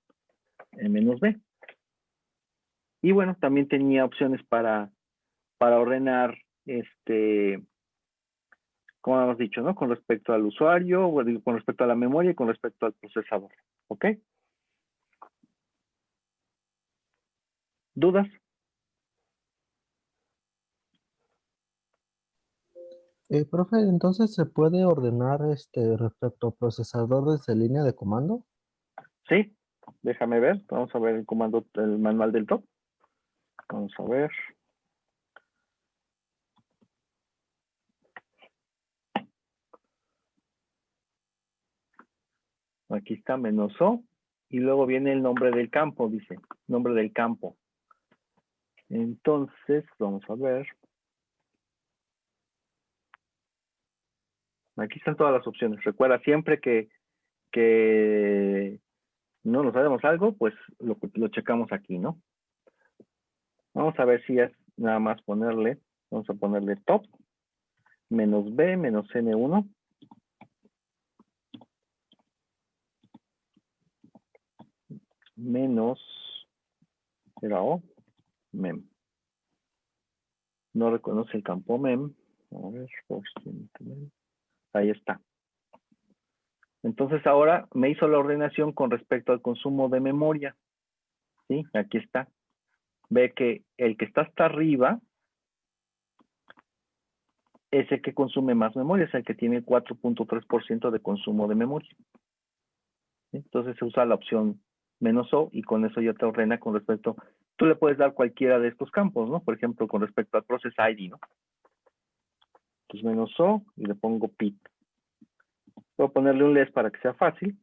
"-b". Y bueno, también tenía opciones para ordenar, como hemos dicho, ¿no? Con respecto al usuario, con respecto a la memoria y con respecto al procesador. ¿Ok? ¿Dudas? Profe, entonces ¿se puede ordenar respecto al procesador desde línea de comando? Sí. Déjame ver. Vamos a ver el comando, el manual del top. Vamos a ver. Aquí está "-o", y luego viene el nombre del campo, dice, nombre del campo. Entonces, vamos a ver. Aquí están todas las opciones. Recuerda, siempre que no nos sabemos algo, pues lo checamos aquí, ¿no? Vamos a ver si es nada más ponerle, vamos a ponerle top, "-b", "-n1". Era O, mem. No reconoce el campo mem. A ver, ahí está. Entonces ahora me hizo la ordenación con respecto al consumo de memoria. ¿Sí? Aquí está. Ve que el que está hasta arriba es el que consume más memoria, es el que tiene 4.3% de consumo de memoria. ¿Sí? Entonces se usa la opción "-o" y con eso ya te ordena con respecto. Tú le puedes dar cualquiera de estos campos, ¿no? Por ejemplo, con respecto al process ID, ¿no? Entonces "-o" y le pongo "pip". Voy a ponerle un less para que sea fácil.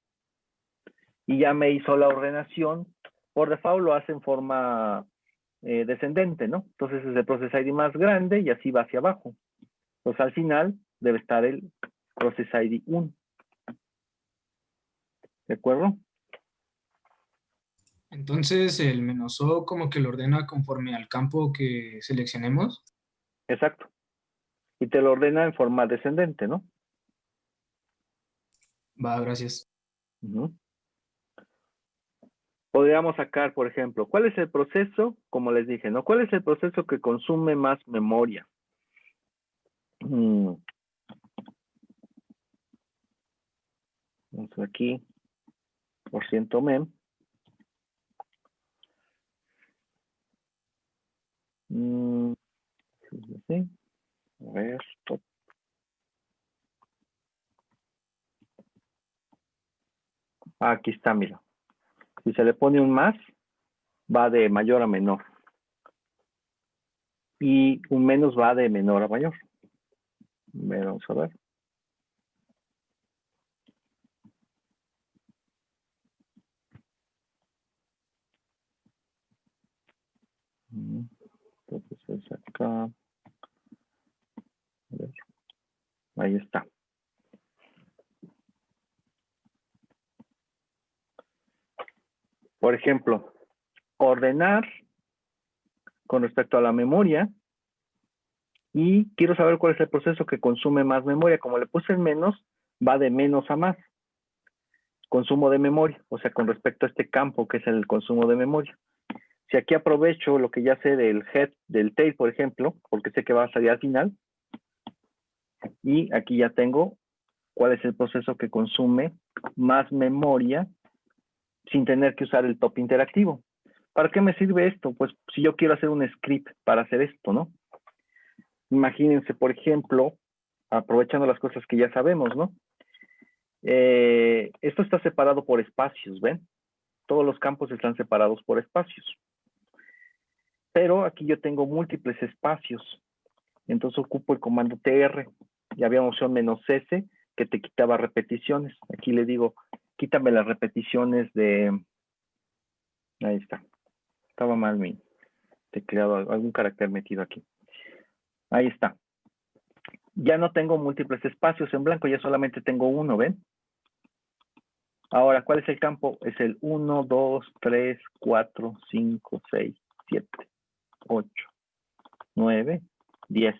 Y ya me hizo la ordenación. Por default lo hace en forma descendente, ¿no? Entonces es el process ID más grande y así va hacia abajo. Entonces al final debe estar el process ID 1. ¿De acuerdo? Entonces el "-o" como que lo ordena conforme al campo que seleccionemos. Exacto. Y te lo ordena en forma descendente, ¿no? Va, gracias. Uh-huh. Podríamos sacar, por ejemplo, ¿cuál es el proceso? Como les dije, ¿no? ¿Cuál es el proceso que consume más memoria? Vamos aquí, %mem. ¿Sí? A ver, stop. Aquí está, mira. Si se le pone un más, va de mayor a menor. Y un menos va de menor a mayor. Vamos a ver. Entonces es acá. A ver. Ahí está. Por ejemplo, ordenar con respecto a la memoria y quiero saber cuál es el proceso que consume más memoria. Como le puse en menos, va de menos a más. Consumo de memoria, o sea, con respecto a este campo que es el consumo de memoria. Si aquí aprovecho lo que ya sé del head, del tail, por ejemplo, porque sé que va a salir al final, y aquí ya tengo cuál es el proceso que consume más memoria sin tener que usar el top interactivo. ¿Para qué me sirve esto? Pues si yo quiero hacer un script para hacer esto, ¿no? Imagínense, por ejemplo, aprovechando las cosas que ya sabemos, ¿no? Esto está separado por espacios, ¿ven? Todos los campos están separados por espacios. Pero aquí yo tengo múltiples espacios. Entonces ocupo el comando tr. Y había una opción "-s" que te quitaba repeticiones. Aquí le digo, quítame las repeticiones de Ahí está. Estaba mal mi tecleado, algún carácter metido aquí. Ahí está. Ya no tengo múltiples espacios en blanco, ya solamente tengo uno, ¿ven? Ahora, ¿cuál es el campo? Es el 1, 2, 3, 4, 5, 6, 7, 8, 9, 10.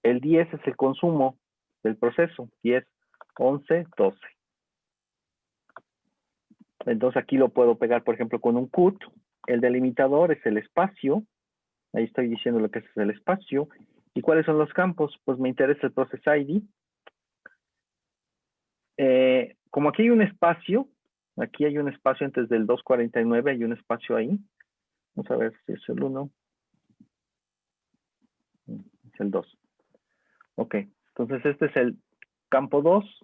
El 10 es el consumo del proceso. 10, 11, 12. Entonces aquí lo puedo pegar, por ejemplo, con un cut. El delimitador es el espacio. Ahí estoy diciendo lo que es el espacio. ¿Y cuáles son los campos? Pues me interesa el process ID. Como aquí hay un espacio antes del 249, hay un espacio ahí. Vamos a ver si es el 1. Es el 2. Ok, entonces este es el campo 2,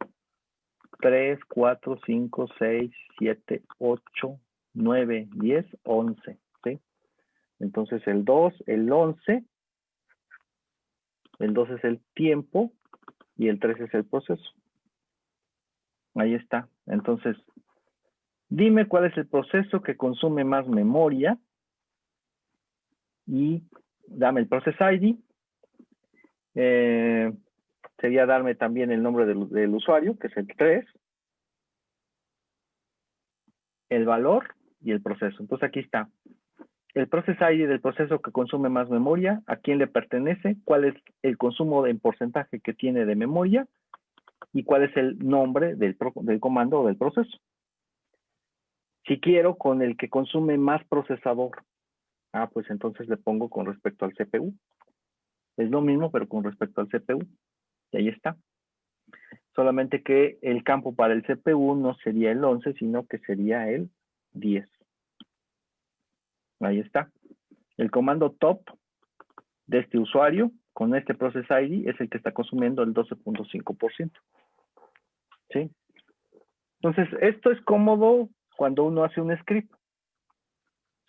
3, 4, 5, 6, 7, 8, 9, 10, 11. ¿Sí? Entonces el 2, el 11, el 2 es el tiempo y el 3 es el proceso. Ahí está. Entonces, dime cuál es el proceso que consume más memoria y dame el process ID. Sería darme también el nombre del usuario, que es el 3, el valor y el proceso. Entonces aquí está. El process ID del proceso que consume más memoria, a quién le pertenece, cuál es el consumo en porcentaje que tiene de memoria y cuál es el nombre del comando o del proceso. Si quiero con el que consume más procesador, pues entonces le pongo con respecto al CPU. Es lo mismo, pero con respecto al CPU. Y ahí está. Solamente que el campo para el CPU no sería el 11, sino que sería el 10. Ahí está. El comando top de este usuario con este process ID es el que está consumiendo el 12.5%. ¿Sí? Entonces, esto es cómodo cuando uno hace un script.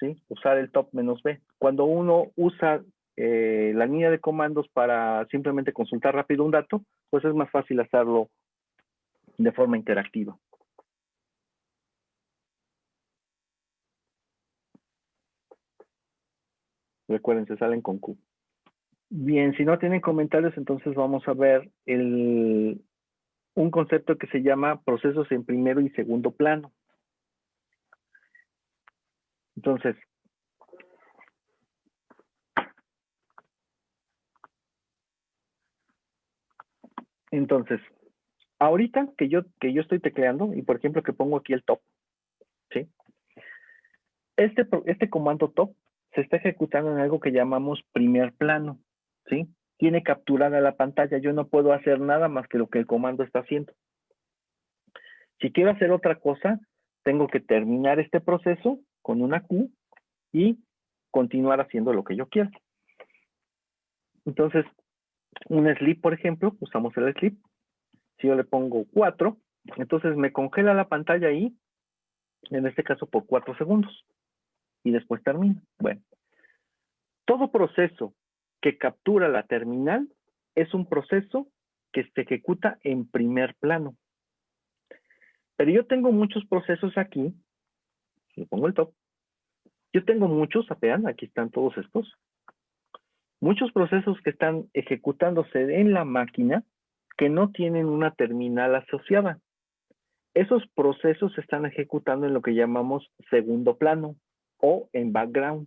¿Sí? Usar el top -b. Cuando uno usa la línea de comandos para simplemente consultar rápido un dato, pues es más fácil hacerlo de forma interactiva. Recuerden, se salen con Q. Bien, si no tienen comentarios, entonces vamos a ver un concepto que se llama procesos en primero y segundo plano. Entonces, ahorita que yo estoy tecleando y por ejemplo que pongo aquí el top, ¿sí? Este comando top se está ejecutando en algo que llamamos primer plano, ¿sí? Tiene capturada la pantalla, yo no puedo hacer nada más que lo que el comando está haciendo. Si quiero hacer otra cosa, tengo que terminar este proceso con una Q y continuar haciendo lo que yo quiero. Entonces, un sleep, por ejemplo, usamos el sleep. Si yo le pongo 4, entonces me congela la pantalla ahí, en este caso por 4 segundos. Y después termina. Bueno, todo proceso que captura la terminal es un proceso que se ejecuta en primer plano. Pero yo tengo muchos procesos aquí. Le pongo el top. Yo tengo muchos, vean, aquí están todos estos. Muchos procesos que están ejecutándose en la máquina que no tienen una terminal asociada. Esos procesos se están ejecutando en lo que llamamos segundo plano o en background.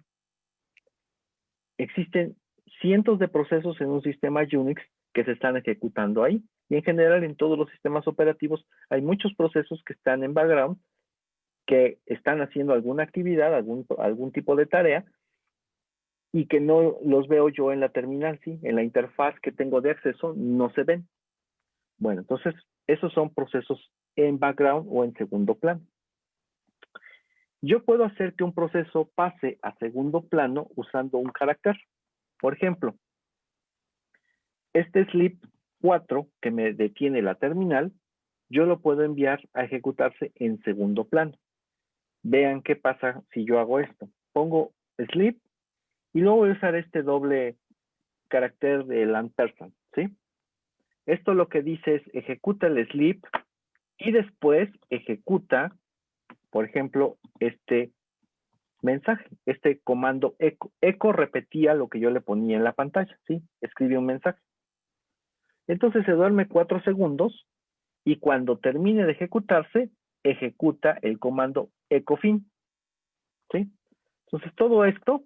Existen cientos de procesos en un sistema Unix que se están ejecutando ahí. Y en general en todos los sistemas operativos hay muchos procesos que están en background, que están haciendo alguna actividad, algún tipo de tarea, y que no los veo yo en la terminal, ¿sí? En la interfaz que tengo de acceso no se ven. Bueno, entonces esos son procesos en background o en segundo plano. Yo puedo hacer que un proceso pase a segundo plano usando un carácter. Por ejemplo, este sleep 4 que me detiene la terminal, yo lo puedo enviar a ejecutarse en segundo plano. Vean qué pasa si yo hago esto. Pongo sleep y luego voy a usar este doble carácter del ampersand, ¿sí? Esto lo que dice es ejecuta el sleep y después ejecuta, por ejemplo, este mensaje. Este comando echo. Echo repetía lo que yo le ponía en la pantalla, ¿sí? Escribía un mensaje. Entonces se duerme 4 segundos y cuando termine de ejecutarse, ejecuta el comando echo fin, ¿sí? Entonces todo esto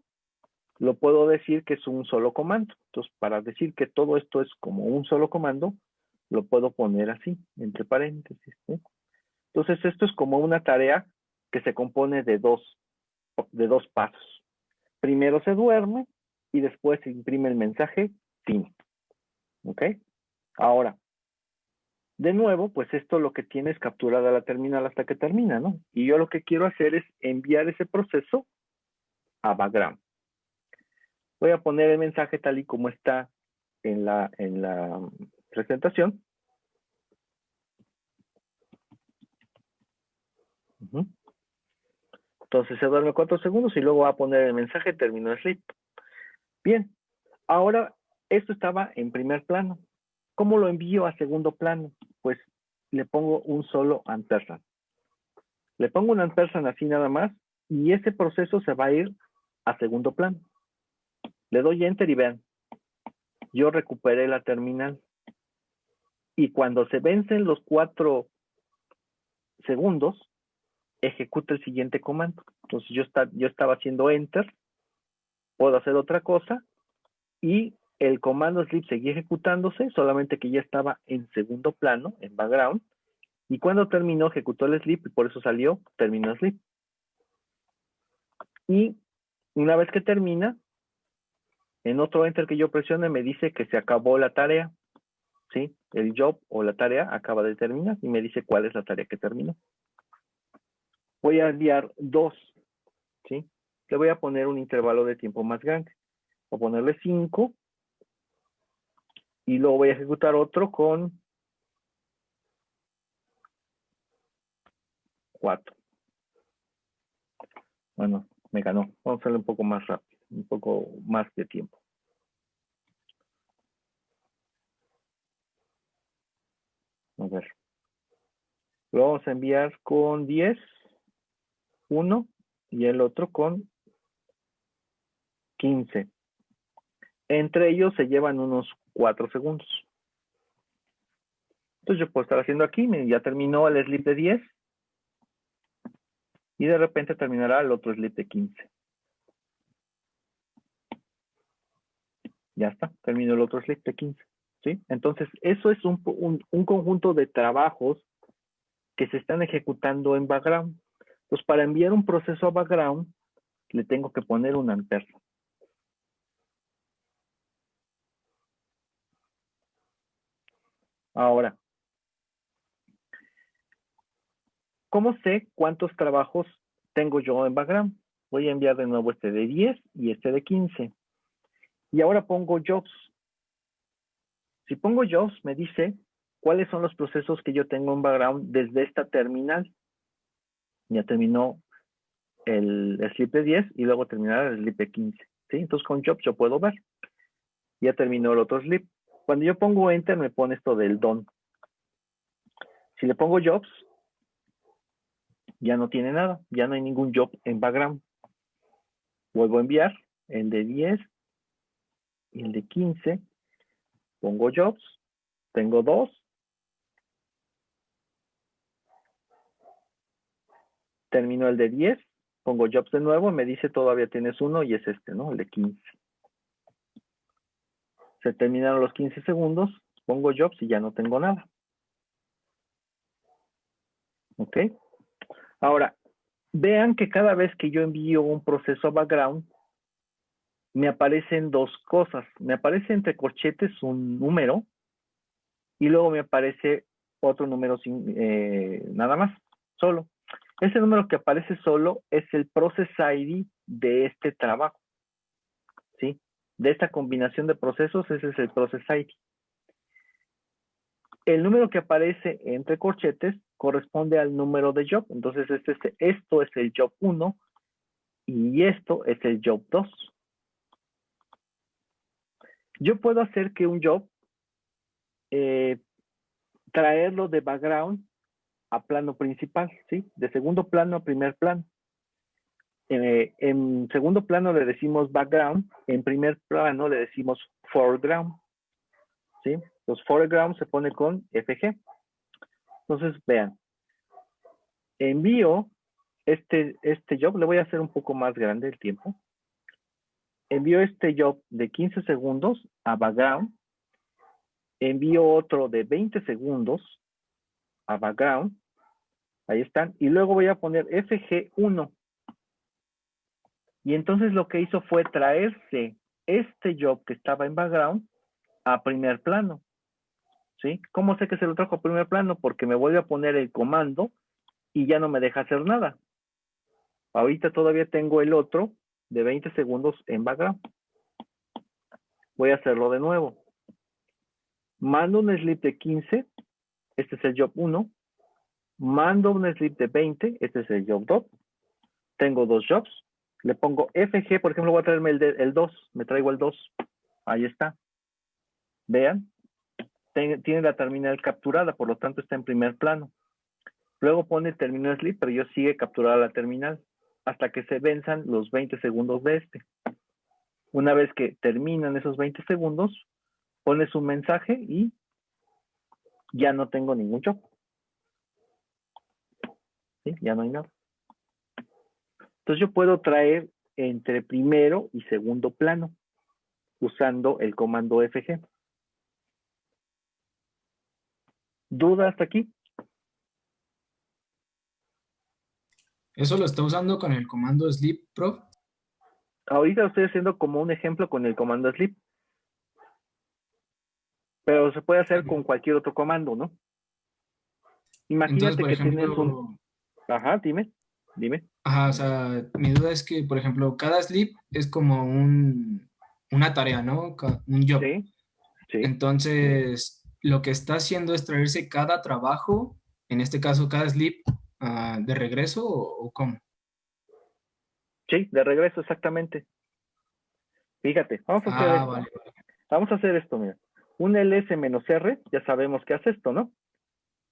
lo puedo decir que es un solo comando. Entonces para decir que todo esto es como un solo comando, lo puedo poner así, entre paréntesis, ¿sí? Entonces esto es como una tarea que se compone de dos pasos. Primero se duerme y después se imprime el mensaje fin. ¿Ok? Ahora, de nuevo, pues esto lo que tiene es capturada la terminal hasta que termina, ¿no? Y yo lo que quiero hacer es enviar ese proceso a background. Voy a poner el mensaje tal y como está en la presentación. Entonces se duerme 4 segundos y luego va a poner el mensaje terminó el sleep. Bien, ahora esto estaba en primer plano. ¿Cómo lo envío a segundo plano? Pues le pongo un solo ampersand. Le pongo un ampersand así nada más y ese proceso se va a ir a segundo plano. Le doy enter y vean, yo recuperé la terminal. Y cuando se vencen los 4 segundos, ejecuta el siguiente comando. Entonces yo estaba haciendo enter, puedo hacer otra cosa y el comando sleep seguía ejecutándose, solamente que ya estaba en segundo plano, en background, y cuando terminó ejecutó el sleep y por eso salió, terminó sleep. Y una vez que termina, en otro enter que yo presione me dice que se acabó la tarea, ¿sí? El job o la tarea acaba de terminar y me dice cuál es la tarea que terminó. Voy a enviar 2, ¿sí? Le voy a poner un intervalo de tiempo más grande. Voy a ponerle 5 y luego voy a ejecutar otro con 4. Bueno, me ganó. Vamos a hacerlo un poco más rápido, un poco más de tiempo. A ver. Lo vamos a enviar con 10, 1 y el otro con 15. Entre ellos se llevan unos 4 segundos. Entonces yo puedo estar haciendo aquí, ya terminó el sleep de 10 y de repente terminará el otro sleep de 15. Ya está, terminó el otro sleep de 15. ¿Sí? Entonces eso es un conjunto de trabajos que se están ejecutando en background. Entonces para enviar un proceso a background le tengo que poner un ampersand. Ahora, ¿cómo sé cuántos trabajos tengo yo en background? Voy a enviar de nuevo este de 10 y este de 15. Y ahora pongo jobs. Si pongo jobs, me dice cuáles son los procesos que yo tengo en background desde esta terminal. Ya terminó el sleep de 10 y luego terminará el sleep de 15. ¿Sí? Entonces con jobs yo puedo ver. Ya terminó el otro sleep. Cuando yo pongo enter me pone esto del done. Si le pongo jobs, ya no tiene nada. Ya no hay ningún job en background. Vuelvo a enviar el de 10 y el de 15. Pongo jobs. Tengo 2. Termino el de 10. Pongo jobs de nuevo. Me dice todavía tienes 1 y es este, ¿no? El de 15. Se terminaron los 15 segundos. Pongo jobs y ya no tengo nada. ¿Ok? Ahora, vean que cada vez que yo envío un proceso a background, me aparecen 2 cosas. Me aparece entre corchetes un número y luego me aparece otro número sin nada más, solo. Ese número que aparece solo es el process ID de este trabajo, ¿sí? De esta combinación de procesos, ese es el process ID. El número que aparece entre corchetes corresponde al número de job. Entonces, esto es el job 1 y esto es el job 2. Yo puedo hacer que un job, traerlo de background a plano principal, ¿sí? De segundo plano a primer plano. En segundo plano le decimos background, en primer plano le decimos foreground, ¿sí? Los foreground se pone con FG. Entonces, vean, envío este job, le voy a hacer un poco más grande el tiempo. Envío este job de 15 segundos a background, envío otro de 20 segundos a background, ahí están, y luego voy a poner FG1. Y entonces lo que hizo fue traerse este job que estaba en background a primer plano, ¿sí? ¿Cómo sé que se lo trajo a primer plano? Porque me vuelve a poner el comando y ya no me deja hacer nada. Ahorita todavía tengo el otro de 20 segundos en background. Voy a hacerlo de nuevo. Mando un sleep de 15, este es el job 1. Mando un sleep de 20, este es el job 2. Tengo dos jobs. Le pongo FG, por ejemplo, voy a traerme el 2. Me traigo el 2. Ahí está. Vean. Tiene la terminal capturada, por lo tanto está en primer plano. Luego pone terminal sleep, pero yo sigue capturada la terminal hasta que se venzan los 20 segundos de este. Una vez que terminan esos 20 segundos, pones un mensaje y ya no tengo ningún job. ¿Sí? Ya no hay nada. Entonces yo puedo traer entre primero y segundo plano usando el comando FG. ¿Duda hasta aquí? ¿Eso lo está usando con el comando sleep, prof? Ahorita lo estoy haciendo como un ejemplo con el comando sleep. Pero se puede hacer con cualquier otro comando, ¿no? Entonces, Imagínate por que tienes un... ejemplo, Ajá, dime. ajá, o sea, mi duda es que, por ejemplo, cada sleep es como una tarea, ¿no? Un job. Sí, sí. Entonces, lo que está haciendo es traerse cada trabajo, en este caso cada sleep, de regreso o cómo. Sí, de regreso, exactamente. Fíjate, vamos a hacer Ah, esto. vale. Vamos a hacer esto, mira. Un ls-r, ya sabemos que hace esto, ¿no?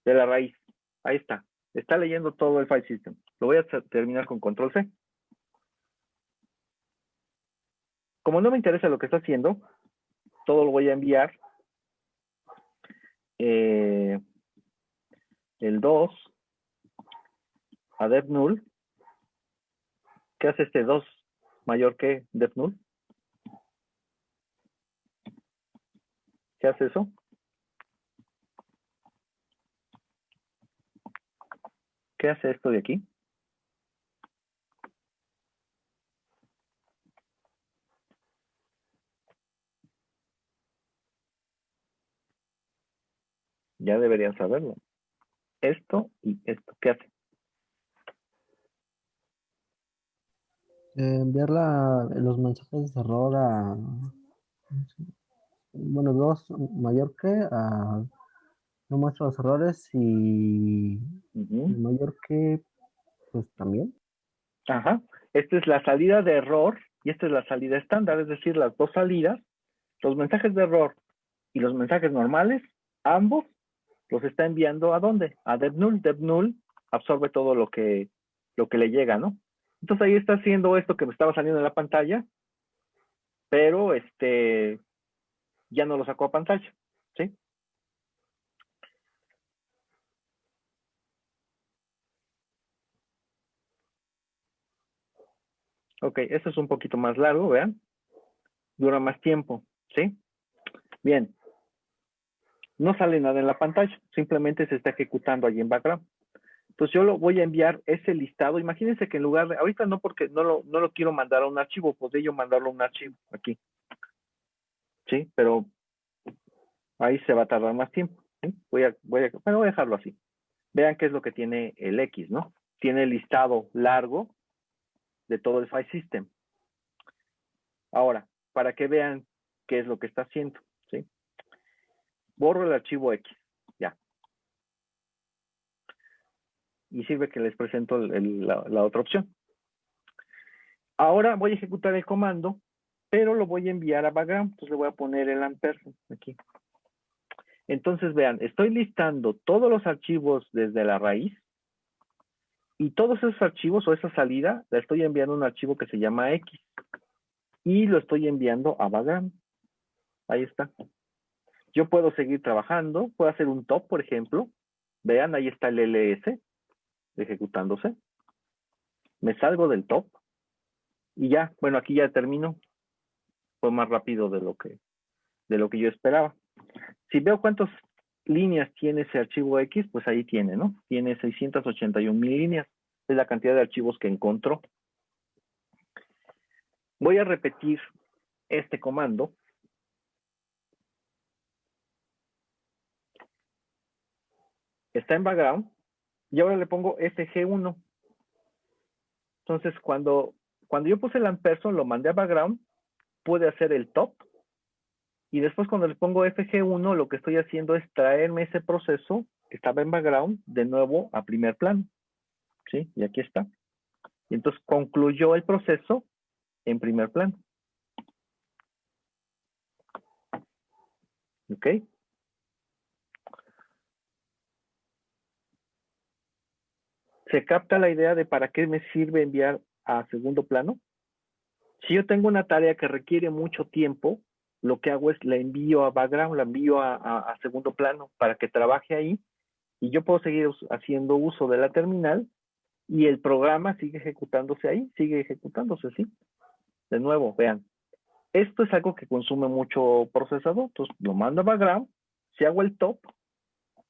De la raíz. Ahí está. Está leyendo todo el file system. Lo voy a terminar con control C. Como no me interesa lo que está haciendo, todo lo voy a enviar. El 2 a devnull. ¿Qué hace este 2 mayor que devnull? ¿Qué hace eso? ¿Qué hace esto de aquí? Ya deberían saberlo. Esto y esto. ¿Qué hace? Enviar los mensajes de error a, bueno, dos mayor que a, no muestra los errores y Uh-huh. mayor que, pues también. Ajá. Esta es la salida de error y esta es la salida estándar, es decir, las dos salidas, los mensajes de error y los mensajes normales, ambos los está enviando ¿a dónde? A devnull. Devnull absorbe todo lo que le llega, ¿no? Entonces ahí está haciendo esto que me estaba saliendo en la pantalla, pero ya no lo sacó a pantalla, ¿sí? Ok, esto es un poquito más largo, vean. Dura más tiempo, ¿sí? Bien. No sale nada en la pantalla, simplemente se está ejecutando allí en background. Entonces yo lo voy a enviar ese listado. Imagínense que en lugar de, ahorita no porque no lo quiero mandar a un archivo, podría yo mandarlo a un archivo aquí, ¿sí? Pero ahí se va a tardar más tiempo, ¿sí? Voy a dejarlo así. Vean qué es lo que tiene el X, ¿no? Tiene el listado largo de todo el file system. Ahora, para que vean qué es lo que está haciendo, ¿sí? Borro el archivo X, ya. Y sirve que les presento la otra opción. Ahora voy a ejecutar el comando, pero lo voy a enviar a background. Entonces le voy a poner el ampersand aquí. Entonces vean, estoy listando todos los archivos desde la raíz Y todos esos archivos o esa salida la estoy enviando a un archivo que se llama X. Y lo estoy enviando a background. Ahí está. Yo puedo seguir trabajando, puedo hacer un top, por ejemplo. Vean, ahí está el ls ejecutándose. Me salgo del top y ya, bueno, aquí ya termino. Fue más rápido de lo que yo esperaba. Si veo cuántas líneas tiene ese archivo X, pues ahí tiene, ¿no? Tiene 681,000 líneas. Es la cantidad de archivos que encontró. Voy a repetir este comando. Está en background. Y ahora le pongo FG1. Entonces, cuando yo puse el ampersand, lo mandé a background, pude hacer el top. Y después cuando le pongo FG1, lo que estoy haciendo es traerme ese proceso que estaba en background de nuevo a primer plano. ¿Sí? Y aquí está. Y entonces concluyó el proceso en primer plano. ¿Ok? ¿Se capta la idea de para qué me sirve enviar a segundo plano? Si yo tengo una tarea que requiere mucho tiempo, lo que hago es la envío a background, la envío a segundo plano para que trabaje ahí y yo puedo seguir haciendo uso de la terminal y el programa sigue ejecutándose ahí, sigue ejecutándose, ¿sí? De nuevo, vean, esto es algo que consume mucho procesador, entonces lo mando a background, si hago el top,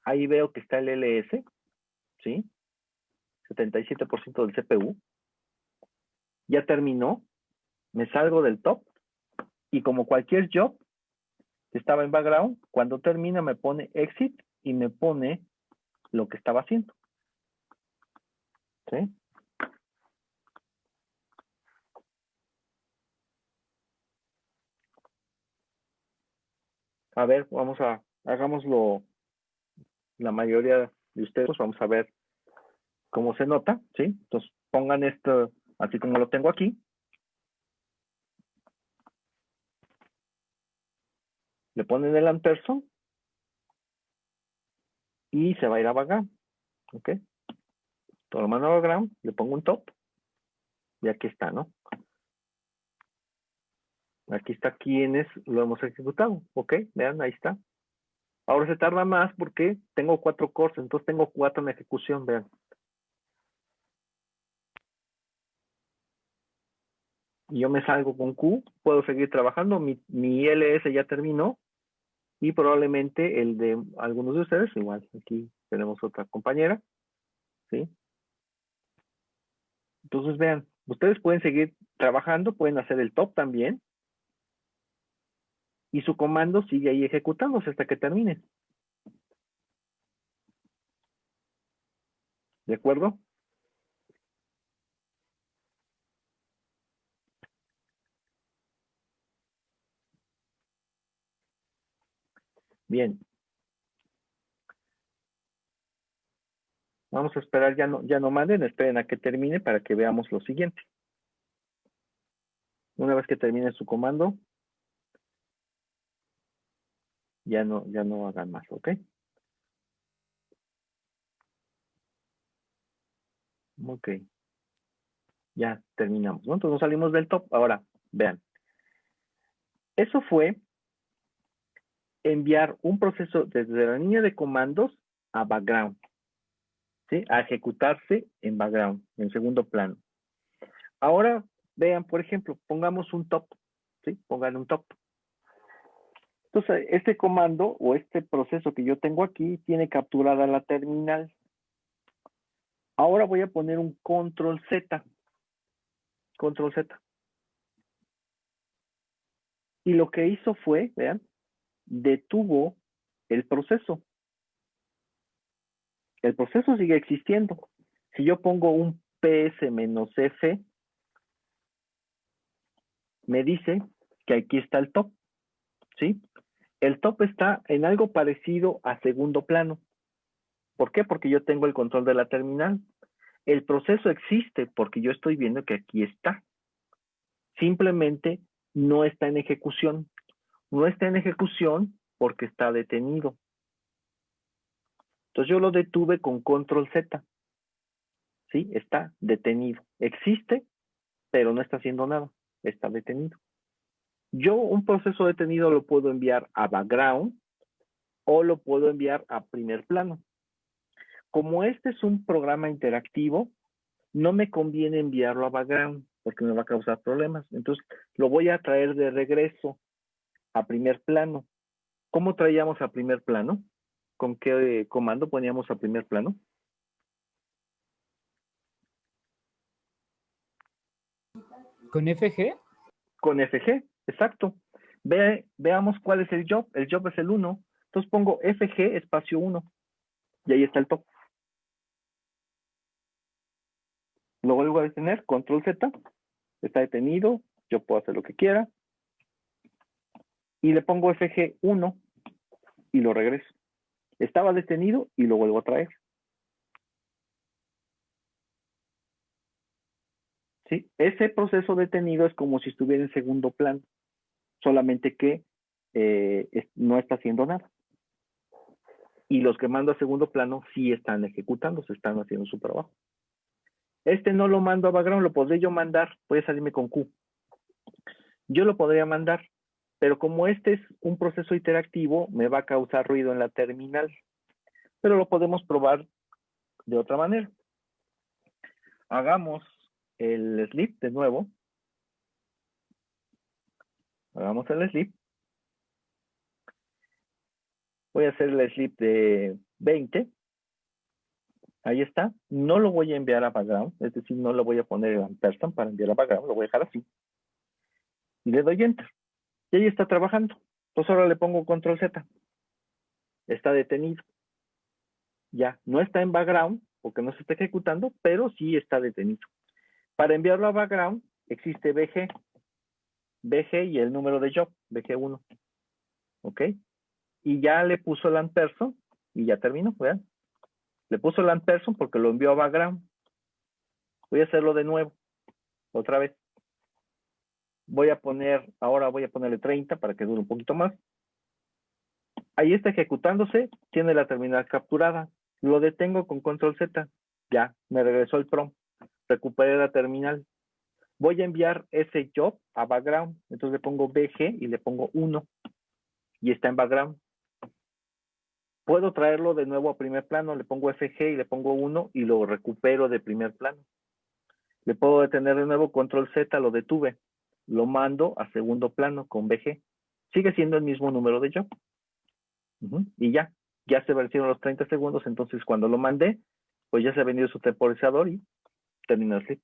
ahí veo que está el LS, ¿sí? 77% del CPU, ya terminó, me salgo del top y como cualquier job que estaba en background, cuando termina me pone exit y me pone lo que estaba haciendo. ¿Sí? A ver, hagámoslo la mayoría de ustedes, vamos a ver cómo se nota, ¿sí? Entonces pongan esto así como lo tengo aquí. Le ponen el ampersand y se va a ir a background. ¿Ok? Todo lo mando a background, le pongo un top y aquí está, ¿no? Aquí está quienes lo hemos ejecutado. ¿Ok? Vean, ahí está. Ahora se tarda más porque tengo 4 cores, entonces tengo 4 en ejecución, vean. Y yo me salgo con Q, puedo seguir trabajando, mi LS ya terminó y probablemente el de algunos de ustedes, igual aquí tenemos otra compañera, ¿sí? Entonces vean, ustedes pueden seguir trabajando, pueden hacer el top también y su comando sigue ahí ejecutándose hasta que termine. ¿De acuerdo? Bien. Vamos a esperar, ya no manden, esperen a que termine para que veamos lo siguiente. Una vez que termine su comando, ya no hagan más, ¿ok? Ok. Ya terminamos, ¿no? Entonces nos salimos del top. Ahora, vean. Eso fue enviar un proceso desde la línea de comandos a background, ¿sí? A ejecutarse en background, en segundo plano. Ahora, vean, por ejemplo, pongamos un top, ¿sí? Pongan un top. Entonces, este comando o este proceso que yo tengo aquí tiene capturada la terminal. Ahora voy a poner un control Z. Control Z. Y lo que hizo fue, vean, detuvo el proceso. El proceso sigue existiendo. Si yo pongo un PS-F, me dice que aquí está el top, ¿sí? El top está en algo parecido a segundo plano. ¿Por qué? Porque yo tengo el control de la terminal. El proceso existe porque yo estoy viendo que aquí está. Simplemente no está en ejecución. No está en ejecución porque está detenido. Entonces yo lo detuve con control Z. ¿sí? Está detenido. Existe, pero no está haciendo nada. Está detenido. Yo un proceso detenido lo puedo enviar a background o lo puedo enviar a primer plano. Como este es un programa interactivo, no me conviene enviarlo a background porque me va a causar problemas. Entonces, lo voy a traer de regreso a primer plano. ¿Cómo traíamos a primer plano? ¿Con qué comando poníamos a primer plano? ¿Con FG? Con FG, exacto. Veamos cuál es el job. El job es el 1. Entonces pongo FG espacio 1. Y ahí está el top. Lo vuelvo a detener, control Z. Está detenido. Yo puedo hacer lo que quiera. Y le pongo FG1 y lo regreso. Estaba detenido y lo vuelvo a traer. ¿Sí? Ese proceso detenido es como si estuviera en segundo plano. Solamente que no está haciendo nada. Y los que mando a segundo plano sí están ejecutando, se están haciendo su trabajo. Este no lo mando a background, lo podré yo mandar, puede salirme con Q. Yo lo podría mandar, pero como este es un proceso interactivo, me va a causar ruido en la terminal. Pero lo podemos probar de otra manera. Hagamos el sleep de nuevo. Hagamos el sleep. Voy a hacer el sleep de 20. Ahí está. No lo voy a enviar a background, es decir, no lo voy a poner en ampersand para enviar a background, lo voy a dejar así. Y le doy enter. Y ahí está trabajando. Entonces ahora le pongo control Z. Está detenido. Ya, no está en background, porque no se está ejecutando, pero sí está detenido. Para enviarlo a background, existe BG. BG y el número de job, BG1. ¿Ok? Y ya le puso el ampersand y ya terminó, vean. Le puso el ampersand porque lo envió a background. Voy a hacerlo de nuevo, otra vez. Ahora voy a ponerle 30 para que dure un poquito más. Ahí está ejecutándose, tiene la terminal capturada. Lo detengo con control Z. Ya, me regresó el prompt. Recuperé la terminal. Voy a enviar ese job a background. Entonces le pongo BG y le pongo 1. Y está en background. Puedo traerlo de nuevo a primer plano. Le pongo FG y le pongo 1 y lo recupero de primer plano. Le puedo detener de nuevo, control Z, lo detuve. Lo mando a segundo plano con BG. Sigue siendo el mismo número de job. Y ya se vencieron los 30 segundos, entonces cuando lo mandé, pues ya se ha venido su temporizador y terminó el sleep.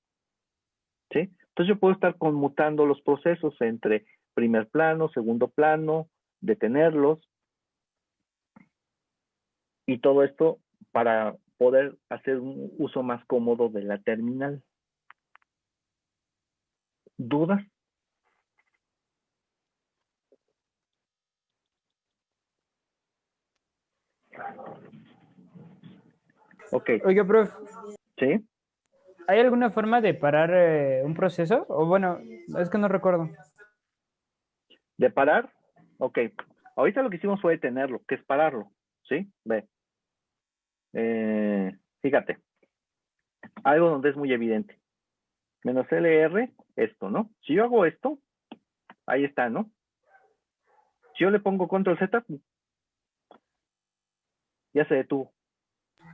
¿Sí? Entonces yo puedo estar conmutando los procesos entre primer plano, segundo plano, detenerlos, y todo esto para poder hacer un uso más cómodo de la terminal. ¿Dudas? Ok, Oiga, profe, ¿sí? ¿hay alguna forma de parar un proceso? O bueno, es que no recuerdo. ¿De parar? Ok. Ahorita lo que hicimos fue detenerlo, que es pararlo. ¿Sí? Ve. Fíjate. Algo donde es muy evidente. Menos LR, esto, ¿no? Si yo hago esto, ahí está, ¿no? Si yo le pongo control Z, ya se detuvo.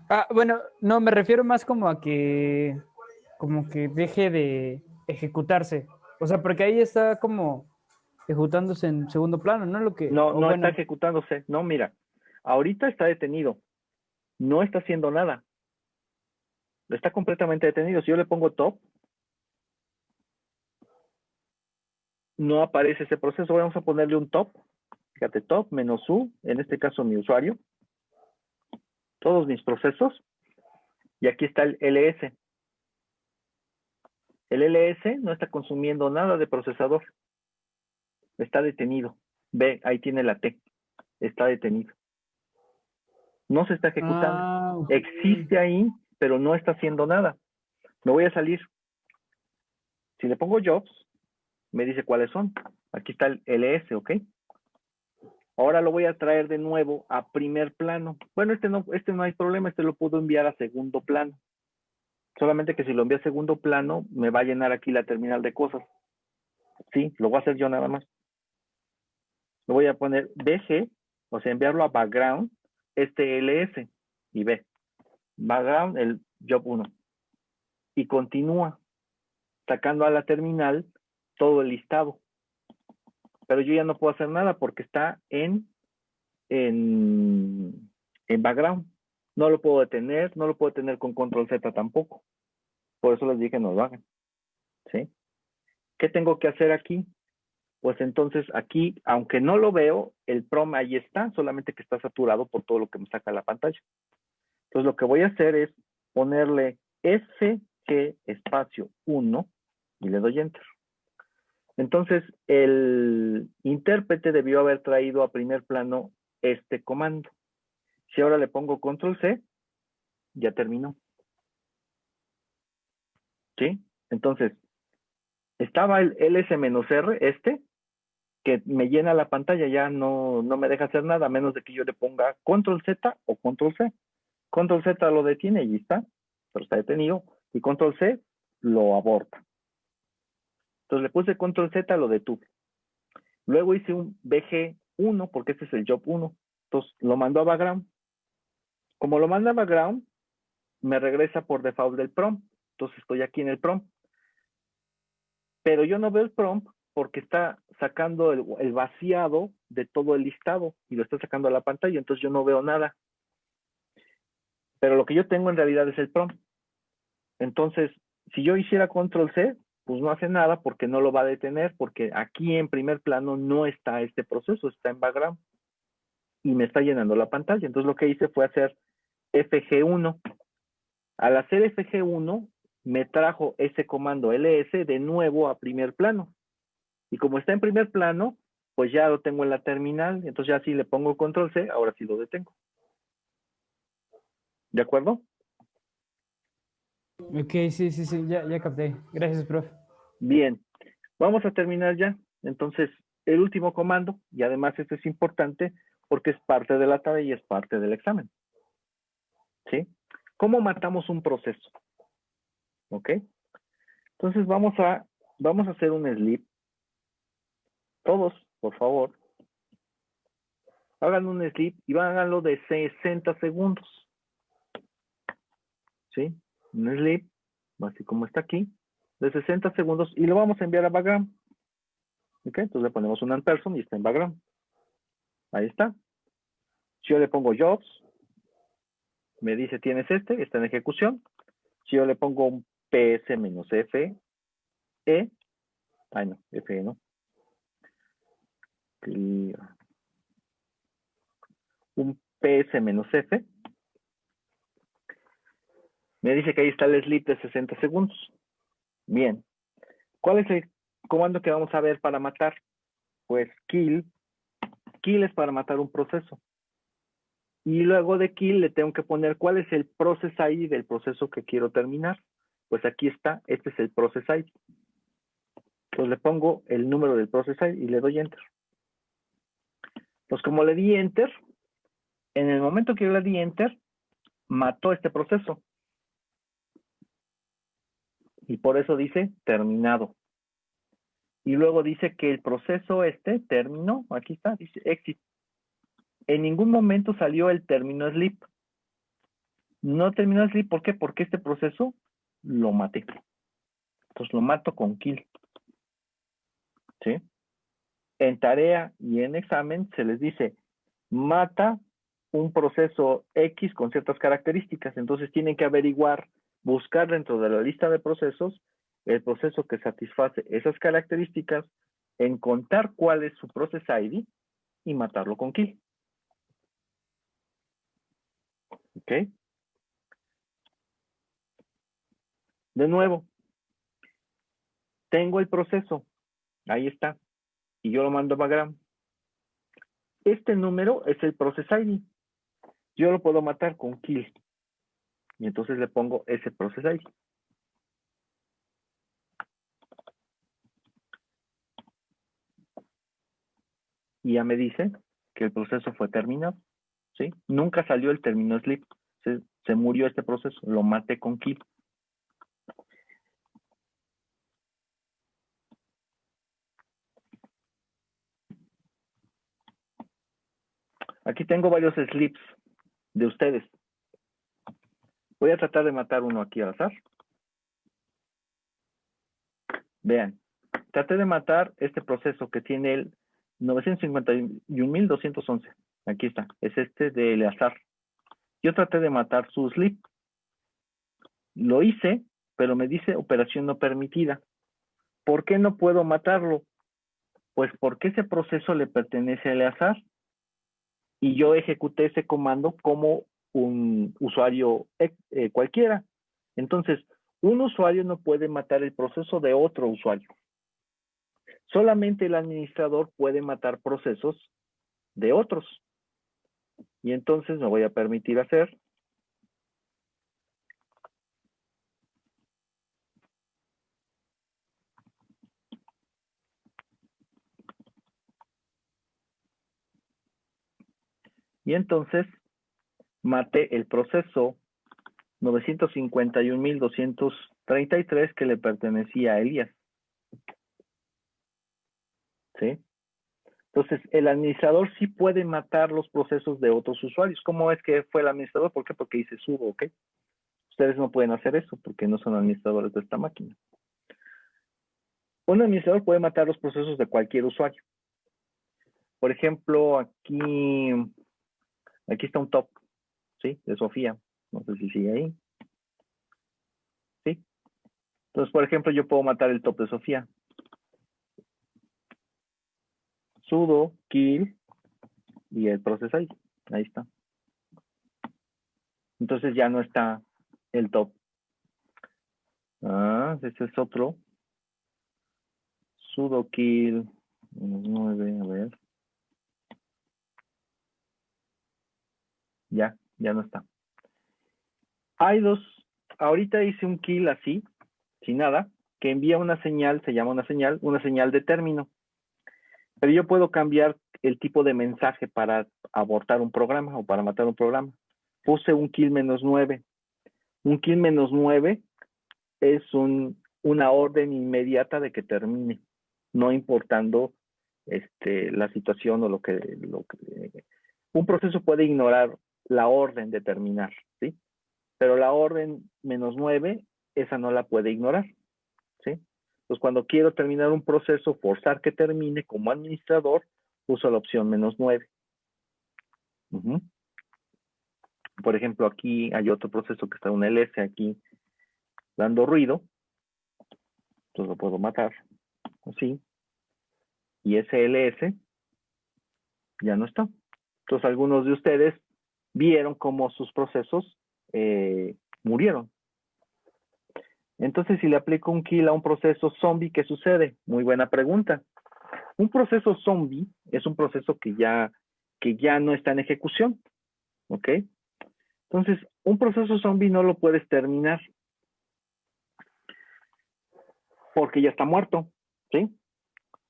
Ah, bueno, no, me refiero más como que deje de ejecutarse. O sea, porque ahí está como ejecutándose en segundo plano, ¿no? No, O no está bueno, ejecutándose. No, mira. Ahorita está detenido. No está haciendo nada. Está completamente detenido. Si yo le pongo top, no aparece ese proceso. Vamos a ponerle un top. Fíjate, top menos U, en este caso mi usuario. Todos mis procesos. Y aquí está el LS. El LS no está consumiendo nada de procesador. Está detenido. Ve, ahí tiene la T. Está detenido. No se está ejecutando. ok. Existe ahí, pero no está haciendo nada. Me voy a salir. Si le pongo jobs, me dice cuáles son. Aquí está el LS, ¿ok? Ahora lo voy a traer de nuevo a primer plano. Bueno, este no hay problema, este lo puedo enviar a segundo plano. Solamente que si lo envío a segundo plano, me va a llenar aquí la terminal de cosas. Sí, lo voy a hacer yo nada más. Lo voy a poner BG, o sea, enviarlo a background, LS, y B. Background, el job 1. Y continúa sacando a la terminal todo el listado. Pero yo ya no puedo hacer nada porque está en background. No lo puedo detener, no lo puedo detener con control Z tampoco. Por eso les dije no lo hagan. ¿Sí? ¿Qué tengo que hacer aquí? Pues entonces aquí, aunque no lo veo, el prom ahí está, solamente que está saturado por todo lo que me saca la pantalla. Entonces lo que voy a hacer es ponerle FG espacio 1 y le doy Enter. Entonces el intérprete debió haber traído a primer plano este comando. Si ahora le pongo Control C, ya terminó. ¿Sí? Entonces, estaba el ls-r, que me llena la pantalla, ya no me deja hacer nada, a menos de que yo le ponga Control Z o Control C. Control Z lo detiene y está, pero está detenido, y Control C lo aborta. Entonces le puse Control Z, lo detuve. Luego hice un BG1, porque este es el job 1. Entonces lo mando a background. Como lo manda a background, me regresa por default del prompt. Entonces estoy aquí en el prompt. Pero yo no veo el prompt porque está sacando el vaciado de todo el listado y lo está sacando a la pantalla, entonces yo no veo nada. Pero lo que yo tengo en realidad es el prompt. Entonces, si yo hiciera Control C, pues no hace nada porque no lo va a detener, porque aquí en primer plano no está este proceso, está en background y me está llenando la pantalla. Entonces lo que hice fue hacer FG1. Al hacer FG1, me trajo ese comando ls de nuevo a primer plano. Y como está en primer plano, pues ya lo tengo en la terminal. Entonces ya si le pongo Control C, ahora sí lo detengo. ¿De acuerdo? Ok, sí, ya capté. Gracias, profe. Bien, vamos a terminar ya. Entonces, el último comando, y además este es importante porque es parte de la tarea y es parte del examen. ¿Sí? ¿Cómo matamos un proceso? ¿Ok? Entonces vamos a hacer un sleep. Todos, por favor, hagan un sleep y háganlo de 60 segundos. ¿Sí? Un sleep, así como está aquí, de 60 segundos y lo vamos a enviar a background. ¿Ok? Entonces le ponemos un ampersand y está en background. Ahí está. Si yo le pongo jobs, me dice tienes está en ejecución. Si yo le pongo un ps-f, ay no, f no. Un ps-f, me dice que ahí está el sleep de 60 segundos. Bien. ¿Cuál es el comando que vamos a ver para matar? Pues kill. Kill es para matar un proceso. Y luego de kill le tengo que poner cuál es el process ID del proceso que quiero terminar. Pues aquí está, este es el process ID. Pues le pongo el número del process ID y le doy enter. Pues como le di enter, en el momento que yo le di enter, mató este proceso. Y por eso dice terminado. Y luego dice que el proceso terminó. Aquí está, dice exit. En ningún momento salió el término sleep. No terminó sleep, ¿por qué? Porque este proceso lo maté. Entonces lo mato con kill. ¿Sí? En tarea y en examen se les dice, mata un proceso X con ciertas características. Entonces tienen que averiguar, buscar dentro de la lista de procesos el proceso que satisface esas características, encontrar cuál es su process ID y matarlo con kill. ¿Ok? De nuevo, tengo el proceso. Ahí está. Y yo lo mando a background. Este número es el process ID. Yo lo puedo matar con kill. Y entonces le pongo ese process ID. Y ya me dice que el proceso fue terminado. ¿Sí? Nunca salió el término sleep. Se murió este proceso. Lo maté con kill. Aquí tengo varios slips de ustedes. Voy a tratar de matar uno aquí al azar. Vean, traté de matar este proceso que tiene el 951.211. Aquí está, es este del azar. Yo traté de matar su slip. Lo hice, pero me dice operación no permitida. ¿Por qué no puedo matarlo? Pues porque ese proceso le pertenece al azar. Y yo ejecuté ese comando como un usuario cualquiera. Entonces, un usuario no puede matar el proceso de otro usuario. Solamente el administrador puede matar procesos de otros. Y entonces me voy a permitir hacer y entonces maté el proceso 951.233 que le pertenecía a Elías. ¿Sí? Entonces, el administrador sí puede matar los procesos de otros usuarios. ¿Cómo es que fue el administrador? ¿Por qué? Porque dice sudo, ¿ok? Ustedes no pueden hacer eso porque no son administradores de esta máquina. Un administrador puede matar los procesos de cualquier usuario. Por ejemplo, aquí está un top, ¿sí? De Sofía. No sé si sigue ahí. ¿Sí? Entonces, por ejemplo, yo puedo matar el top de Sofía. Sudo kill y el proceso ahí. Ahí está. Entonces ya no está el top. Ese es otro. Sudo kill 9, a ver. Ya no está. Hay dos. Ahorita hice un kill así, sin nada, que envía una señal, se llama una señal de término. Pero yo puedo cambiar el tipo de mensaje para abortar un programa o para matar un programa. Puse un kill -9. Un kill -9 es una orden inmediata de que termine, no importando la situación o lo que un proceso puede ignorar la orden de terminar, ¿sí? Pero la orden -9, esa no la puede ignorar, ¿sí? Pues cuando quiero terminar un proceso, forzar que termine como administrador, uso la opción -9. Por ejemplo, aquí hay otro proceso que está un ls aquí dando ruido. Entonces lo puedo matar, así. Y ese ls ya no está. Entonces algunos de ustedes vieron cómo sus procesos murieron. Entonces, si le aplico un kill a un proceso zombie, ¿qué sucede? Muy buena pregunta. Un proceso zombie es un proceso que ya no está en ejecución. ¿Ok? Entonces, un proceso zombie no lo puedes terminar porque ya está muerto. ¿Sí?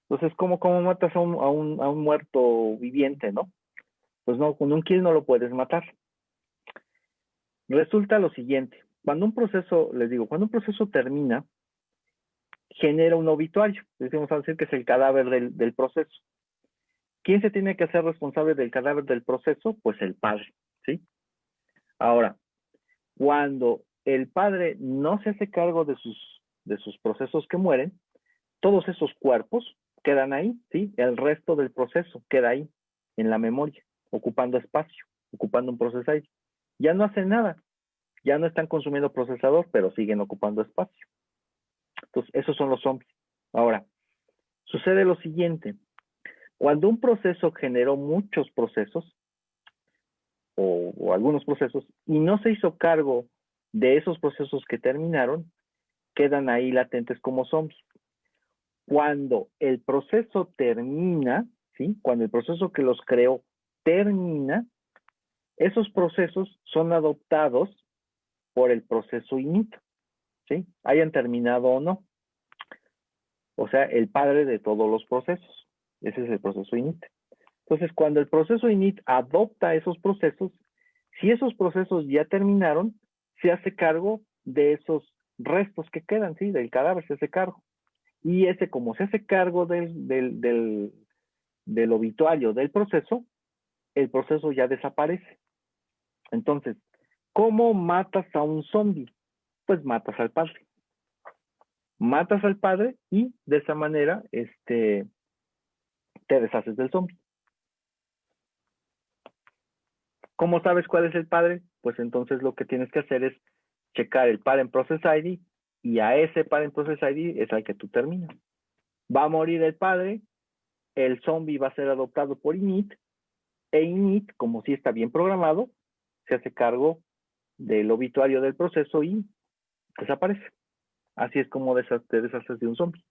Entonces, ¿cómo matas a un muerto viviente, no? Pues no, con un kill no lo puedes matar. Resulta lo siguiente. Cuando un proceso termina, genera un obituario. Decimos a decir que es el cadáver del proceso. ¿Quién se tiene que hacer responsable del cadáver del proceso? Pues el padre, ¿sí? Ahora, cuando el padre no se hace cargo de sus procesos que mueren, todos esos cuerpos quedan ahí, ¿sí? El resto del proceso queda ahí, en la memoria, ocupando espacio, ocupando un procesador. Ya no hacen nada, ya no están consumiendo procesador, pero siguen ocupando espacio. Entonces, esos son los zombies. Ahora, sucede lo siguiente. Cuando un proceso generó muchos procesos, o algunos procesos, y no se hizo cargo de esos procesos que terminaron, quedan ahí latentes como zombies. Cuando el proceso termina, ¿sí? Cuando el proceso que los creó termina, esos procesos son adoptados por el proceso init, ¿sí? Hayan terminado o no. O sea, el padre de todos los procesos. Ese es el proceso init. Entonces, cuando el proceso init adopta esos procesos, si esos procesos ya terminaron, se hace cargo de esos restos que quedan, ¿sí? Del cadáver se hace cargo. Y ese, como se hace cargo del obituario del proceso, el proceso ya desaparece. Entonces, ¿cómo matas a un zombie? Pues matas al padre. Matas al padre y de esa manera te deshaces del zombie. ¿Cómo sabes cuál es el padre? Pues entonces lo que tienes que hacer es checar el parent process ID y a ese parent process ID es al que tú terminas. Va a morir el padre, el zombie va a ser adoptado por init e init, como si está bien programado, se hace cargo del obituario del proceso y desaparece. Así es como te deshaces de un zombie.